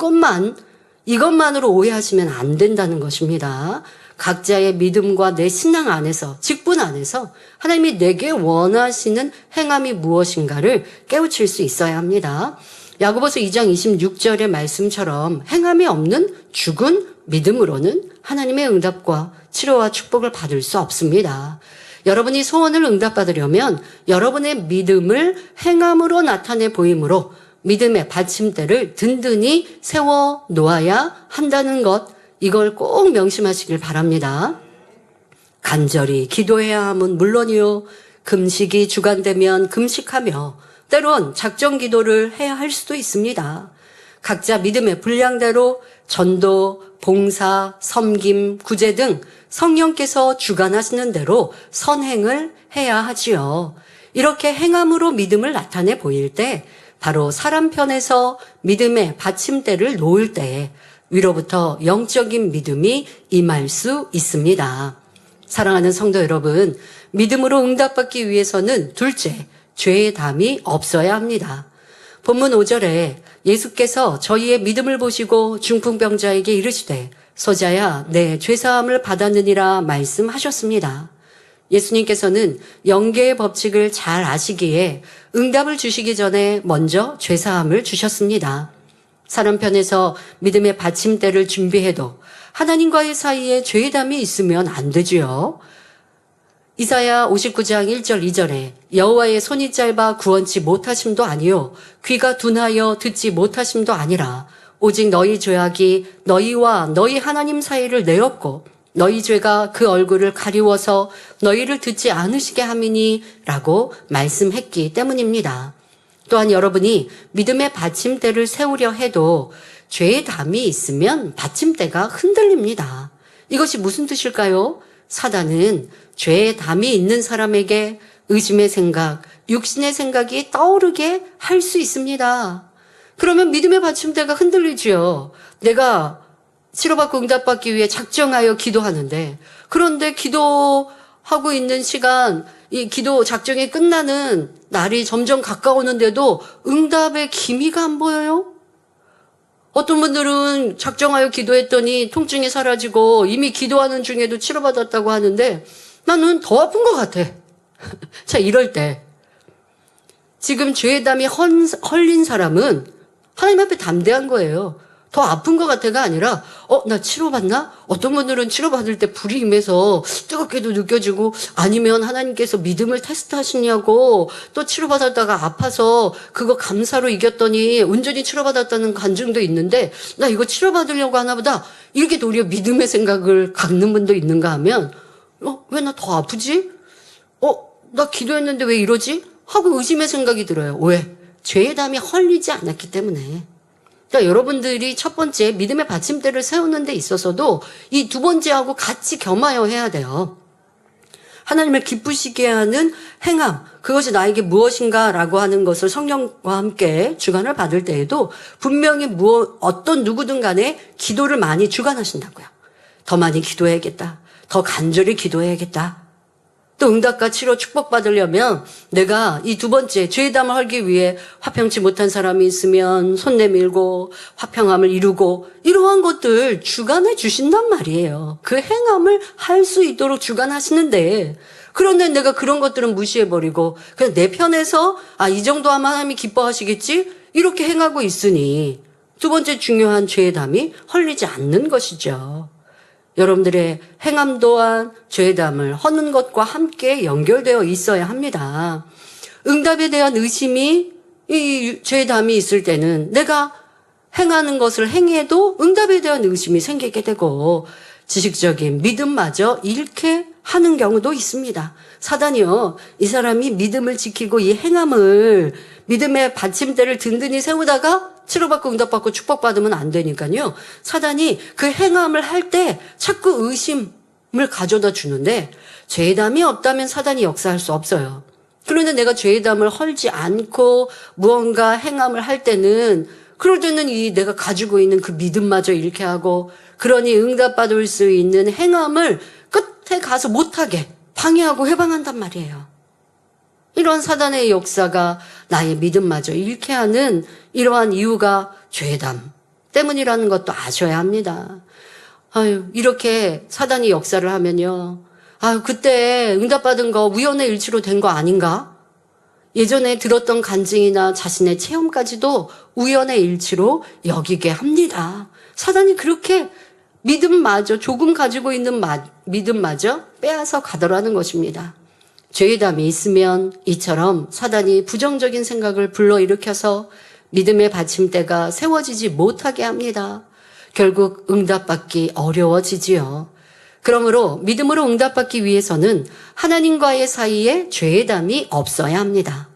이것만으로 오해하시면 안 된다는 것입니다. 각자의 믿음과 내 신앙 안에서, 직분 안에서 하나님이 내게 원하시는 행함이 무엇인가를 깨우칠 수 있어야 합니다. 야고보서 2장 26절의 말씀처럼 행함이 없는 죽은 믿음으로는 하나님의 응답과 치료와 축복을 받을 수 없습니다. 여러분이 소원을 응답받으려면 여러분의 믿음을 행함으로 나타내 보임으로 믿음의 받침대를 든든히 세워 놓아야 한다는 것, 이걸 꼭 명심하시길 바랍니다. 간절히 기도해야 함은 물론이요, 금식이 주관되면 금식하며 때론 작정 기도를 해야 할 수도 있습니다. 각자 믿음의 분량대로 전도, 봉사, 섬김, 구제 등 성령께서 주관하시는 대로 선행을 해야 하지요. 이렇게 행함으로 믿음을 나타내 보일 때 바로 사람 편에서 믿음의 받침대를 놓을 때에 위로부터 영적인 믿음이 임할 수 있습니다. 사랑하는 성도 여러분, 믿음으로 응답받기 위해서는 둘째, 죄의 담이 없어야 합니다. 본문 5절에 예수께서 저희의 믿음을 보시고 중풍병자에게 이르시되 소자야 내 죄사함을 받았느니라 말씀하셨습니다. 예수님께서는 영계의 법칙을 잘 아시기에 응답을 주시기 전에 먼저 죄사함을 주셨습니다. 사람 편에서 믿음의 받침대를 준비해도 하나님과의 사이에 죄의 담이 있으면 안 되지요. 이사야 59장 1절 2절에 여호와의 손이 짧아 구원치 못하심도 아니요 귀가 둔하여 듣지 못하심도 아니라 오직 너희 죄악이 너희와 너희 하나님 사이를 내었고 너희 죄가 그 얼굴을 가리워서 너희를 듣지 않으시게 함이니 라고 말씀했기 때문입니다. 또한 여러분이 믿음의 받침대를 세우려 해도 죄의 담이 있으면 받침대가 흔들립니다. 이것이 무슨 뜻일까요? 사단은 죄의 담이 있는 사람에게 의심의 생각, 육신의 생각이 떠오르게 할 수 있습니다. 그러면 믿음의 받침대가 흔들리지요. 내가 치료받고 응답받기 위해 작정하여 기도하는데, 그런데 기도하고 있는 시간, 이 기도 작정이 끝나는 날이 점점 가까우는데도 응답의 기미가 안 보여요? 어떤 분들은 작정하여 기도했더니 통증이 사라지고 이미 기도하는 중에도 치료받았다고 하는데 나는 더 아픈 것 같아. 자, 이럴 때 지금 죄의 담이 헐린 사람은 하나님 앞에 담대한 거예요. 더 아픈 것 같아가 아니라 나 치료받나? 어떤 분들은 치료받을 때 불이 임해서 뜨겁게도 느껴지고, 아니면 하나님께서 믿음을 테스트하시냐고 또 치료받았다가 아파서 그거 감사로 이겼더니 온전히 치료받았다는 간증도 있는데, 나 이거 치료받으려고 하나 보다, 이렇게 도리어 믿음의 생각을 갖는 분도 있는가 하면 왜 나 더 아프지? 나 기도했는데 왜 이러지? 하고 의심의 생각이 들어요. 왜? 죄의 담이 헐리지 않았기 때문에. 그러니까 여러분들이 첫 번째 믿음의 받침대를 세우는 데 있어서도 이 두 번째하고 같이 겸하여 해야 돼요. 하나님을 기쁘시게 하는 행함, 그것이 나에게 무엇인가라고 하는 것을 성령과 함께 주관을 받을 때에도 분명히 어떤 누구든 간에 기도를 많이 주관하신다고요. 더 많이 기도해야겠다. 더 간절히 기도해야겠다. 또 응답과 치료 축복받으려면 내가 이 두 번째 죄의 담을 헐기 위해 화평치 못한 사람이 있으면 손 내밀고 화평함을 이루고, 이러한 것들 주관해 주신단 말이에요. 그 행함을 할 수 있도록 주관하시는데, 그런데 내가 그런 것들은 무시해버리고 그냥 내 편에서 이 정도 하면 하나님이 기뻐하시겠지? 이렇게 행하고 있으니 두 번째 중요한 죄의 담이 헐리지 않는 것이죠. 여러분들의 행함 또한 죄의 담을 허는 것과 함께 연결되어 있어야 합니다. 응답에 대한 의심이, 이 죄의 담이 있을 때는 내가 행하는 것을 행해도 응답에 대한 의심이 생기게 되고 지식적인 믿음마저 잃게 하는 경우도 있습니다. 사단이요, 이 사람이 믿음을 지키고 이 행함을, 믿음의 받침대를 든든히 세우다가 치료받고 응답받고 축복받으면 안 되니까요. 사단이 그 행함을 할 때 자꾸 의심을 가져다 주는데, 죄의 담이 없다면 사단이 역사할 수 없어요. 그런데 내가 죄의 담을 헐지 않고 무언가 행함을 할 때는, 그럴 때는 이 내가 가지고 있는 그 믿음마저 잃게 하고, 그러니 응답받을 수 있는 행함을 끝에 가서 못하게 방해하고 해방한단 말이에요. 이런 사단의 역사가 나의 믿음마저 잃게 하는 이러한 이유가 죄의 담 때문이라는 것도 아셔야 합니다. 이렇게 사단이 역사를 하면요, 그때 응답받은 거 우연의 일치로 된 거 아닌가? 예전에 들었던 간증이나 자신의 체험까지도 우연의 일치로 여기게 합니다. 사단이 그렇게 믿음마저, 조금 가지고 있는 믿음마저 빼앗아 가더라는 것입니다. 죄의 담이 있으면 이처럼 사단이 부정적인 생각을 불러일으켜서 믿음의 받침대가 세워지지 못하게 합니다. 결국 응답받기 어려워지지요. 그러므로 믿음으로 응답받기 위해서는 하나님과의 사이에 죄의 담이 없어야 합니다.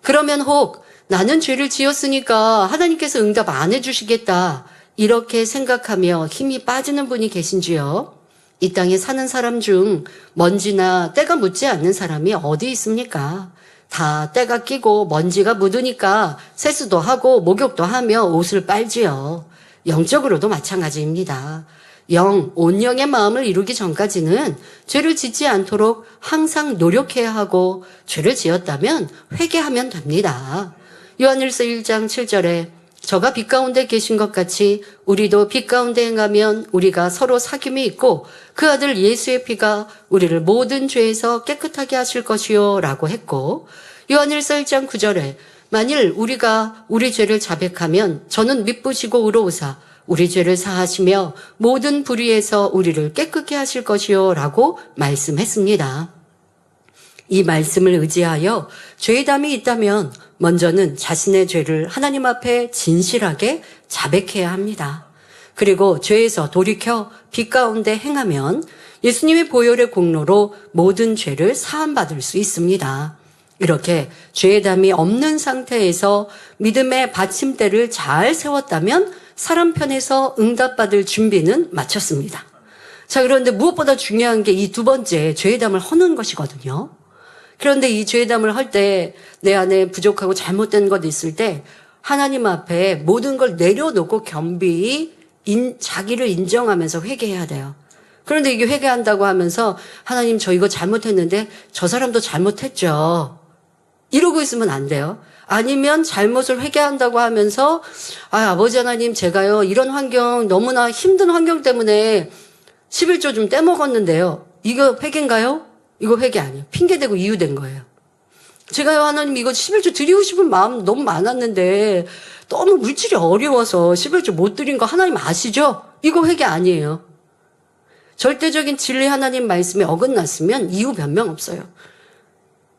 그러면 혹 나는 죄를 지었으니까 하나님께서 응답 안 해주시겠다, 이렇게 생각하며 힘이 빠지는 분이 계신지요? 이 땅에 사는 사람 중 먼지나 때가 묻지 않는 사람이 어디 있습니까? 다 때가 끼고 먼지가 묻으니까 세수도 하고 목욕도 하며 옷을 빨지요. 영적으로도 마찬가지입니다. 온 영의 마음을 이루기 전까지는 죄를 짓지 않도록 항상 노력해야 하고, 죄를 지었다면 회개하면 됩니다. 요한일서 1장 7절에 저가 빛 가운데 계신 것 같이 우리도 빛 가운데 행하면 우리가 서로 사귐이 있고 그 아들 예수의 피가 우리를 모든 죄에서 깨끗하게 하실 것이요 라고 했고, 요한일서 1장 9절에 만일 우리가 우리 죄를 자백하면 저는 미쁘시고 의로우사 우리 죄를 사하시며 모든 불의에서 우리를 깨끗게 하실 것이요 라고 말씀했습니다. 이 말씀을 의지하여 죄의 담이 있다면 먼저는 자신의 죄를 하나님 앞에 진실하게 자백해야 합니다. 그리고 죄에서 돌이켜 빛 가운데 행하면 예수님의 보혈의 공로로 모든 죄를 사함받을 수 있습니다. 이렇게 죄담이 없는 상태에서 믿음의 받침대를 잘 세웠다면 사람 편에서 응답받을 준비는 마쳤습니다. 자, 그런데 무엇보다 중요한 게 이 두 번째 죄담을 허는 것이거든요. 그런데 이 죄담을 할 때 내 안에 부족하고 잘못된 것 있을 때 하나님 앞에 모든 걸 내려놓고 겸비히 자기를 인정하면서 회개해야 돼요. 그런데 이게 회개한다고 하면서 하나님 저 이거 잘못했는데 저 사람도 잘못했죠. 이러고 있으면 안 돼요. 아니면 잘못을 회개한다고 하면서 아버지 하나님 제가요 이런 환경 너무나 힘든 환경 때문에 11조 좀 떼먹었는데요. 이거 회개인가요? 이거 회개 아니에요. 핑계대고 이유된 거예요. 제가요 하나님 이거 11조 드리고 싶은 마음 너무 많았는데 너무 물질이 어려워서 11조 못 드린 거 하나님 아시죠? 이거 회개 아니에요. 절대적인 진리 하나님 말씀에 어긋났으면 이유 변명 없어요.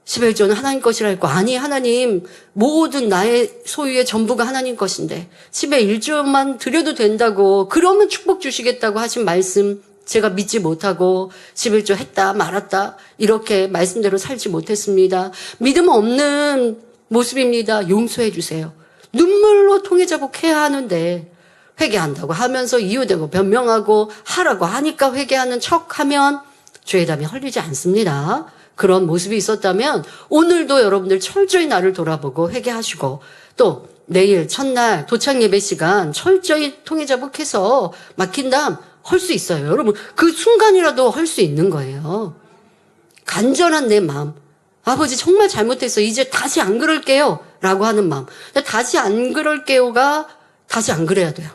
11조는 하나님 것이라 했고 아니 하나님 모든 나의 소유의 전부가 하나님 것인데 10의 1조만 드려도 된다고 그러면 축복 주시겠다고 하신 말씀 제가 믿지 못하고 11조 했다 말았다 이렇게 말씀대로 살지 못했습니다. 믿음 없는 모습입니다. 용서해 주세요. 눈물로 통해자복해야 하는데 회개한다고 하면서 이유되고 변명하고 하라고 하니까 회개하는 척하면 죄담이 헐리지 않습니다. 그런 모습이 있었다면 오늘도 여러분들 철저히 나를 돌아보고 회개하시고 또 내일 첫날 도착 예배 시간 철저히 통해자복해서 막힌 다음 할 수 있어요. 여러분 그 순간이라도 할 수 있는 거예요. 간절한 내 마음 아버지 정말 잘못했어 이제 다시 안 그럴게요 라고 하는 마음 다시 안 그럴게요가 다시 안 그래야 돼요.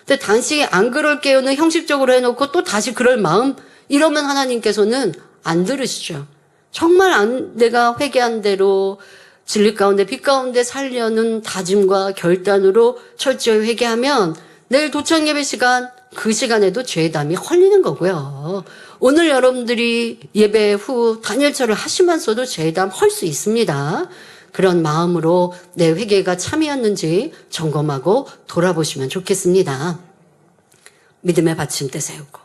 근데 다시 안 그럴게요는 형식적으로 해놓고 또 다시 그럴 마음 이러면 하나님께서는 안 들으시죠. 정말 내가 회개한 대로 진리 가운데 빛 가운데 살려는 다짐과 결단으로 철저히 회개하면 내일 도착 예배 시간 그 시간에도 죄담이 헐리는 거고요. 오늘 여러분들이 예배 후 단일처를 하시면서도 죄담 헐 수 있습니다. 그런 마음으로 내 회개가 참이었는지 점검하고 돌아보시면 좋겠습니다. 믿음의 받침대 세우고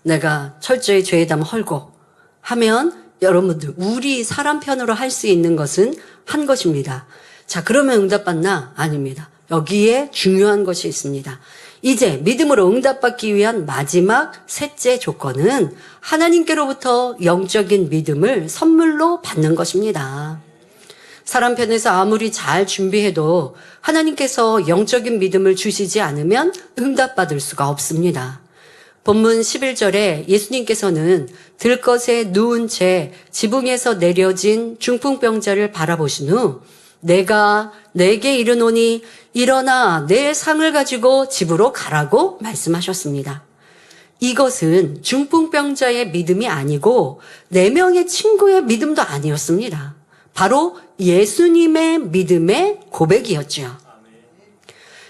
내가 철저히 죄담 헐고 하면 여러분들 우리 사람 편으로 할 수 있는 것은 한 것입니다. 자, 그러면 응답받나? 아닙니다. 여기에 중요한 것이 있습니다. 이제 믿음으로 응답받기 위한 마지막 셋째 조건은 하나님께로부터 영적인 믿음을 선물로 받는 것입니다. 사람 편에서 아무리 잘 준비해도 하나님께서 영적인 믿음을 주시지 않으면 응답받을 수가 없습니다. 본문 11절에 예수님께서는 들것에 누운 채 지붕에서 내려진 중풍병자를 바라보신 후 내가 내게 이르노니 일어나 내 상을 가지고 집으로 가라고 말씀하셨습니다. 이것은 중풍병자의 믿음이 아니고 4명의 친구의 믿음도 아니었습니다. 바로 예수님의 믿음의 고백이었죠.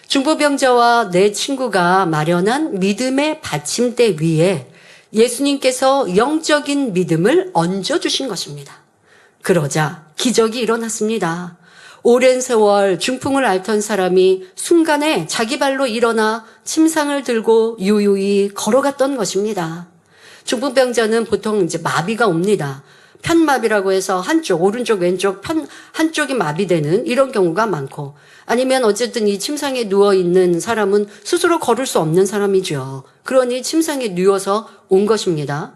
중풍병자와 내 친구가 마련한 믿음의 받침대 위에 예수님께서 영적인 믿음을 얹어주신 것입니다. 그러자 기적이 일어났습니다. 오랜 세월 중풍을 앓던 사람이 순간에 자기 발로 일어나 침상을 들고 유유히 걸어갔던 것입니다. 중풍병자는 보통 이제 마비가 옵니다. 편마비라고 해서 한쪽, 오른쪽, 왼쪽 한쪽이 마비되는 이런 경우가 많고 아니면 어쨌든 이 침상에 누워있는 사람은 스스로 걸을 수 없는 사람이죠. 그러니 침상에 누워서 온 것입니다.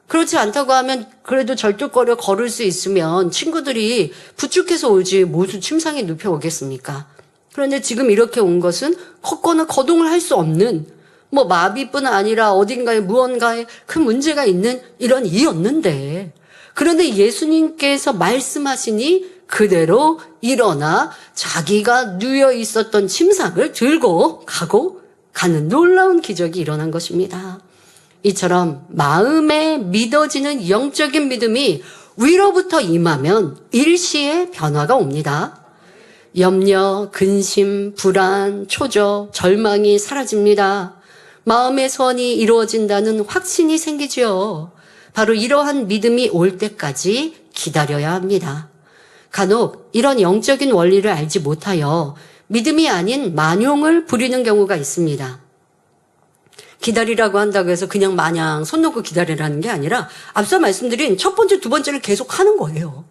그렇지 않다고 하면 그래도 절뚝거려 걸을 수 있으면 친구들이 부축해서 오지 모두 침상에 눕혀 오겠습니까? 그런데 지금 이렇게 온 것은 걷거나 거동을 할 수 없는 마비뿐 아니라 어딘가에 무언가에 큰 문제가 있는 이런 이였는데 그런데 예수님께서 말씀하시니 그대로 일어나 자기가 누워 있었던 침상을 들고 가는 놀라운 기적이 일어난 것입니다. 이처럼 마음에 믿어지는 영적인 믿음이 위로부터 임하면 일시에 변화가 옵니다. 염려, 근심, 불안, 초조, 절망이 사라집니다. 마음의 소원이 이루어진다는 확신이 생기지요. 바로 이러한 믿음이 올 때까지 기다려야 합니다. 간혹 이런 영적인 원리를 알지 못하여 믿음이 아닌 만용을 부리는 경우가 있습니다. 기다리라고 한다고 해서 그냥 마냥 손 놓고 기다리라는 게 아니라 앞서 말씀드린 첫 번째, 두 번째를 계속 하는 거예요.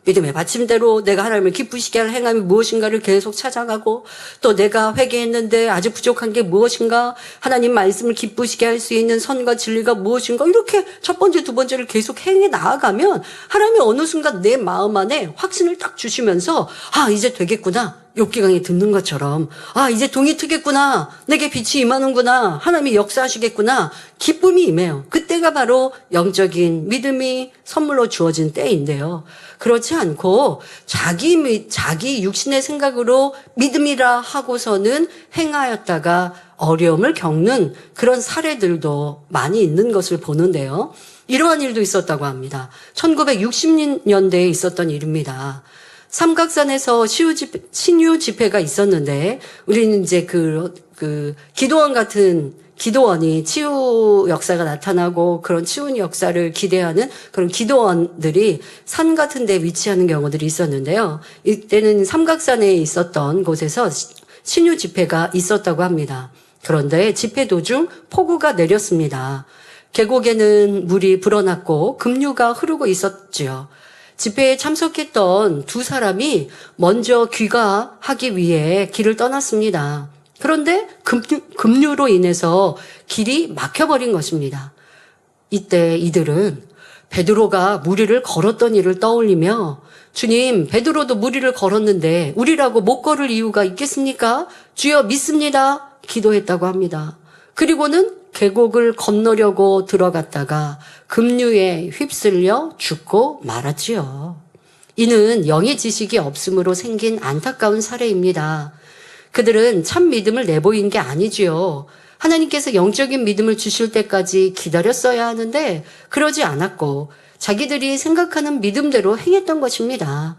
믿음의 받침대로 내가 하나님을 기쁘시게 할 행함이 무엇인가를 계속 찾아가고, 또 내가 회개했는데 아직 부족한 게 무엇인가, 하나님 말씀을 기쁘시게 할 수 있는 선과 진리가 무엇인가, 이렇게 첫 번째, 두 번째를 계속 행해 나아가면 하나님이 어느 순간 내 마음 안에 확신을 딱 주시면서, 아, 이제 되겠구나. 욥기 강의 듣는 것처럼, 아, 이제 동이 트겠구나. 내게 빛이 임하는구나. 하나님이 역사하시겠구나. 기쁨이 임해요. 그때가 바로 영적인 믿음이 선물로 주어진 때인데요. 그렇지 않고 자기 육신의 생각으로 믿음이라 하고서는 행하였다가 어려움을 겪는 그런 사례들도 많이 있는 것을 보는데요. 이러한 일도 있었다고 합니다. 1960년대에 있었던 일입니다. 삼각산에서 신유 집회가 있었는데, 우리는 이제 기도원 같은, 기도원이 치유 역사가 나타나고 그런 치유 역사를 기대하는 그런 기도원들이 산 같은 데 위치하는 경우들이 있었는데요. 이때는 삼각산에 있었던 곳에서 신유 집회가 있었다고 합니다. 그런데 집회 도중 폭우가 내렸습니다. 계곡에는 물이 불어났고 급류가 흐르고 있었지요. 집회에 참석했던 두 사람이 먼저 귀가하기 위해 길을 떠났습니다. 그런데 급류로 인해서 길이 막혀버린 것입니다. 이때 이들은 베드로가 무리를 걸었던 일을 떠올리며, 주님, 베드로도 무리를 걸었는데 우리라고 못 걸을 이유가 있겠습니까? 주여 믿습니다. 기도했다고 합니다. 그리고는 계곡을 건너려고 들어갔다가 급류에 휩쓸려 죽고 말았지요. 이는 영의 지식이 없음으로 생긴 안타까운 사례입니다. 그들은 참 믿음을 내보인 게 아니지요. 하나님께서 영적인 믿음을 주실 때까지 기다렸어야 하는데 그러지 않았고 자기들이 생각하는 믿음대로 행했던 것입니다.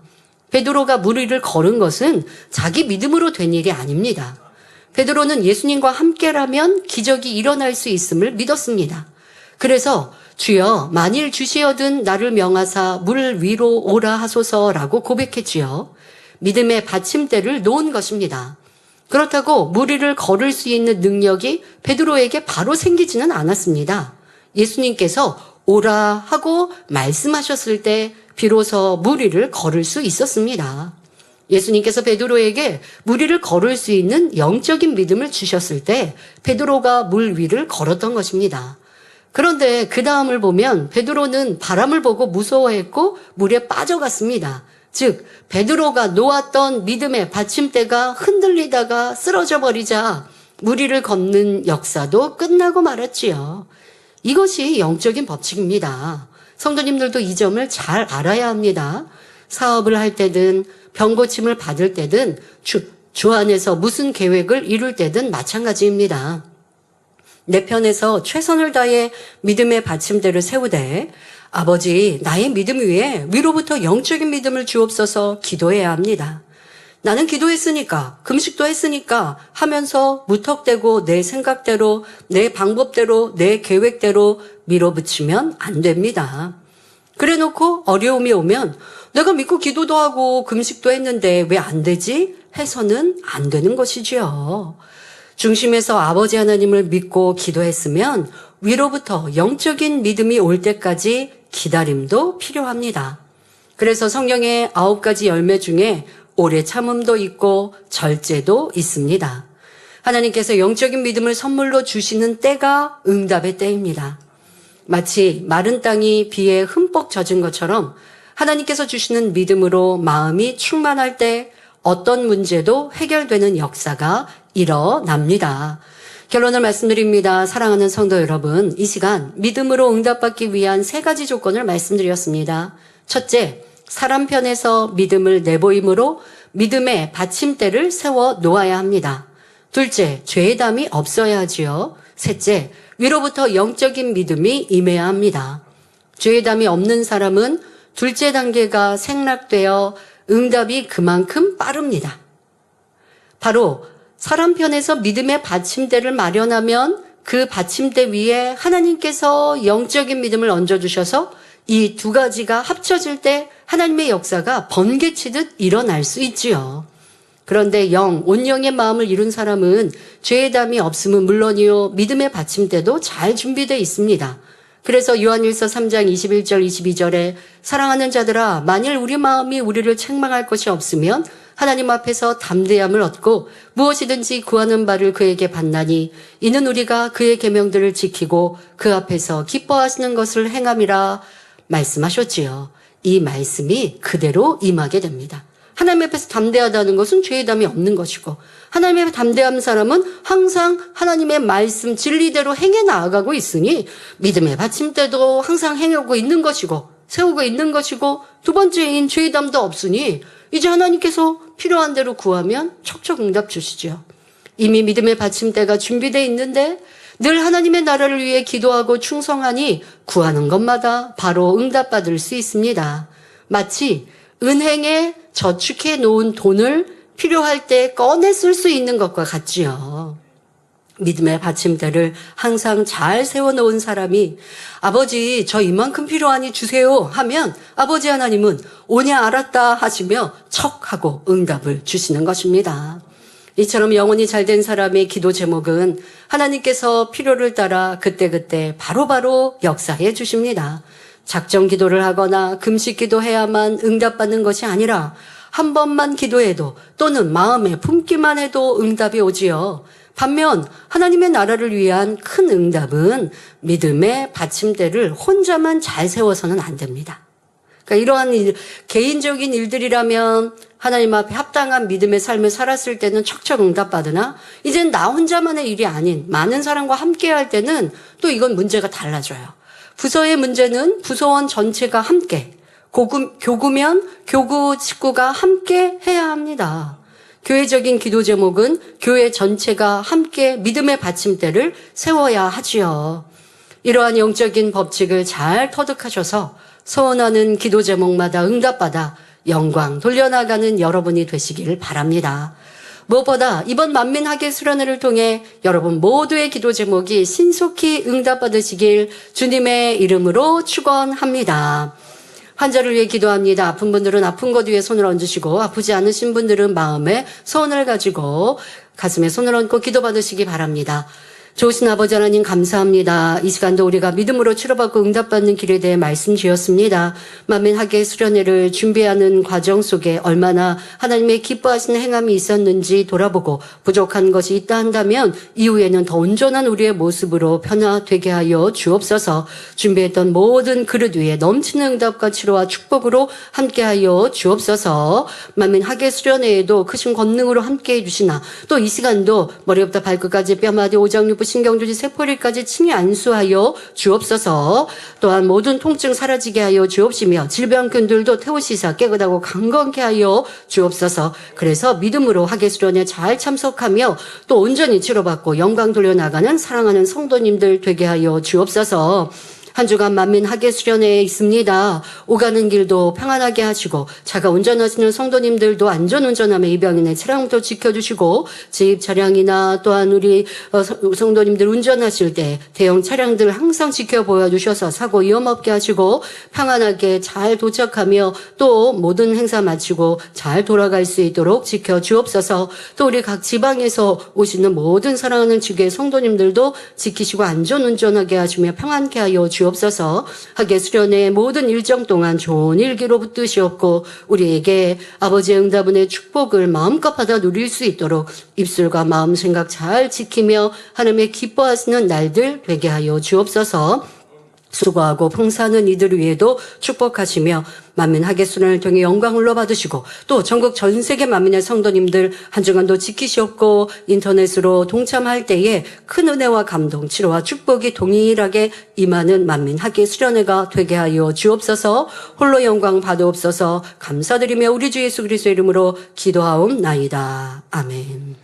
베드로가 무리를 걸은 것은 자기 믿음으로 된 일이 아닙니다. 베드로는 예수님과 함께라면 기적이 일어날 수 있음을 믿었습니다. 그래서 주여 만일 주시어든 나를 명하사 물 위로 오라 하소서라고 고백했지요. 믿음의 받침대를 놓은 것입니다. 그렇다고 무리를 걸을 수 있는 능력이 베드로에게 바로 생기지는 않았습니다. 예수님께서 오라 하고 말씀하셨을 때 비로소 무리를 걸을 수 있었습니다. 예수님께서 베드로에게 무리를 걸을 수 있는 영적인 믿음을 주셨을 때 베드로가 물 위를 걸었던 것입니다. 그런데 그 다음을 보면 베드로는 바람을 보고 무서워했고 물에 빠져갔습니다. 즉 베드로가 놓았던 믿음의 받침대가 흔들리다가 쓰러져 버리자 무리를 걷는 역사도 끝나고 말았지요. 이것이 영적인 법칙입니다. 성도님들도 이 점을 잘 알아야 합니다. 사업을 할 때든 병고침을 받을 때든 주 안에서 무슨 계획을 이룰 때든 마찬가지입니다. 내 편에서 최선을 다해 믿음의 받침대를 세우되 아버지 나의 믿음 위에 위로부터 영적인 믿음을 주옵소서 기도해야 합니다. 나는 기도했으니까 금식도 했으니까 하면서 무턱대고 내 생각대로 내 방법대로 내 계획대로 밀어붙이면 안 됩니다. 그래놓고 어려움이 오면 내가 믿고 기도도 하고 금식도 했는데 왜 안 되지? 해서는 안 되는 것이지요. 중심에서 아버지 하나님을 믿고 기도했으면 위로부터 영적인 믿음이 올 때까지 기다림도 필요합니다. 그래서 성경의 9가지 열매 중에 오래 참음도 있고 절제도 있습니다. 하나님께서 영적인 믿음을 선물로 주시는 때가 응답의 때입니다. 마치 마른 땅이 비에 흠뻑 젖은 것처럼 하나님께서 주시는 믿음으로 마음이 충만할 때 어떤 문제도 해결되는 역사가 일어납니다. 결론을 말씀드립니다. 사랑하는 성도 여러분, 이 시간 믿음으로 응답받기 위한 3가지 조건을 말씀드렸습니다. 첫째, 사람 편에서 믿음을 내보임으로 믿음의 받침대를 세워 놓아야 합니다. 둘째, 죄담이 없어야 하지요. 셋째, 위로부터 영적인 믿음이 임해야 합니다. 죄담이 없는 사람은 둘째 단계가 생략되어 응답이 그만큼 빠릅니다. 바로 사람 편에서 믿음의 받침대를 마련하면 그 받침대 위에 하나님께서 영적인 믿음을 얹어주셔서 이 2가지가 합쳐질 때 하나님의 역사가 번개치듯 일어날 수 있지요. 그런데 온 영의 마음을 이룬 사람은 죄의 담이 없음은 물론이요 믿음의 받침대도 잘 준비되어 있습니다. 그래서 요한일서 3장 21절 22절에 사랑하는 자들아 만일 우리 마음이 우리를 책망할 것이 없으면 하나님 앞에서 담대함을 얻고 무엇이든지 구하는 바를 그에게 받나니 이는 우리가 그의 계명들을 지키고 그 앞에서 기뻐하시는 것을 행함이라 말씀하셨지요. 이 말씀이 그대로 임하게 됩니다. 하나님 앞에서 담대하다는 것은 죄의 담이 없는 것이고 하나님 앞에 담대한 사람은 항상 하나님의 말씀 진리대로 행해 나아가고 있으니 믿음의 받침대도 항상 행하고 있는 것이고 세우고 있는 것이고 두 번째인 죄의 담도 없으니 이제 하나님께서 필요한 대로 구하면 척척 응답 주시죠. 이미 믿음의 받침대가 준비되어 있는데 늘 하나님의 나라를 위해 기도하고 충성하니 구하는 것마다 바로 응답받을 수 있습니다. 마치 은행에 저축해 놓은 돈을 필요할 때 꺼내 쓸 수 있는 것과 같지요. 믿음의 받침대를 항상 잘 세워놓은 사람이 아버지 저 이만큼 필요하니 주세요 하면 아버지 하나님은 오냐 알았다 하시며 척 하고 응답을 주시는 것입니다. 이처럼 영혼이 잘된 사람의 기도 제목은 하나님께서 필요를 따라 그때그때 바로바로 역사해 주십니다. 작정 기도를 하거나 금식 기도해야만 응답받는 것이 아니라 한 번만 기도해도 또는 마음에 품기만 해도 응답이 오지요. 반면 하나님의 나라를 위한 큰 응답은 믿음의 받침대를 혼자만 잘 세워서는 안 됩니다. 그러니까 이러한 개인적인 일들이라면 하나님 앞에 합당한 믿음의 삶을 살았을 때는 척척 응답받으나 이젠 나 혼자만의 일이 아닌 많은 사람과 함께 할 때는 또 이건 문제가 달라져요. 부서의 문제는 부서원 전체가 함께, 교구면 교구 식구가 함께 해야 합니다. 교회적인 기도 제목은 교회 전체가 함께 믿음의 받침대를 세워야 하지요. 이러한 영적인 법칙을 잘 터득하셔서 소원하는 기도 제목마다 응답받아 영광 돌려나가는 여러분이 되시길 바랍니다. 무엇보다 이번 만민학예 수련회를 통해 여러분 모두의 기도 제목이 신속히 응답받으시길 주님의 이름으로 축원합니다. 환자를 위해 기도합니다. 아픈 분들은 아픈 것 위에 손을 얹으시고 아프지 않으신 분들은 마음에 소원을 가지고 가슴에 손을 얹고 기도받으시기 바랍니다. 좋으신 아버지 하나님 감사합니다. 이 시간도 우리가 믿음으로 치료받고 응답받는 길에 대해 말씀 주셨습니다. 만민학예 수련회를 준비하는 과정 속에 얼마나 하나님의 기뻐하시는 행함이 있었는지 돌아보고 부족한 것이 있다 한다면 이후에는 더 온전한 우리의 모습으로 변화되게 하여 주옵소서. 준비했던 모든 그릇 위에 넘치는 응답과 치료와 축복으로 함께하여 주옵소서. 만민학예 수련회에도 크신 권능으로 함께해 주시나 또 이 시간도 머리부터 발끝까지 뼈마디 오장육부 신경주지 세포리까지 칭히 안수하여 주옵소서. 또한 모든 통증 사라지게 하여 주옵시며 질병균들도 태우시사 깨끗하고 강건케 하여 주옵소서. 그래서 믿음으로 학예 수련에 잘 참석하며 또 온전히 치료받고 영광 돌려나가는 사랑하는 성도님들 되게 하여 주옵소서. 한 주간 만민학예 수련회에 있습니다. 오가는 길도 평안하게 하시고 차가 운전하시는 성도님들도 안전운전하며 입양인의 차량도 지켜주시고 제 차량이나 또한 우리 성도님들 운전하실 때 대형 차량들 항상 지켜보여 주셔서 사고 위험 없게 하시고 평안하게 잘 도착하며 또 모든 행사 마치고 잘 돌아갈 수 있도록 지켜주옵소서. 또 우리 각 지방에서 오시는 모든 사랑하는 주교의 성도님들도 지키시고 안전운전하게 하시며 평안케 하여 주옵소서. 학예 수련회 모든 일정 동안 좋은 일기로 붙드시옵고 우리에게 아버지의 응답은의 축복을 마음껏 받아 누릴 수 있도록 입술과 마음 생각 잘 지키며 하나님의 기뻐하시는 날들 되게 하여 주옵소서. 수고하고 봉사하는 이들 위에도 축복하시며 만민 학예 수련을 통해 영광을 받으시고 또 전국 전 세계 만민의 성도님들 한 주간도 지키시옵고 인터넷으로 동참할 때에 큰 은혜와 감동, 치료와 축복이 동일하게 임하는 만민 학예 수련회가 되게 하여 주옵소서. 홀로 영광 받으옵소서. 감사드리며 우리 주 예수 그리스도의 이름으로 기도하옵나이다. 아멘.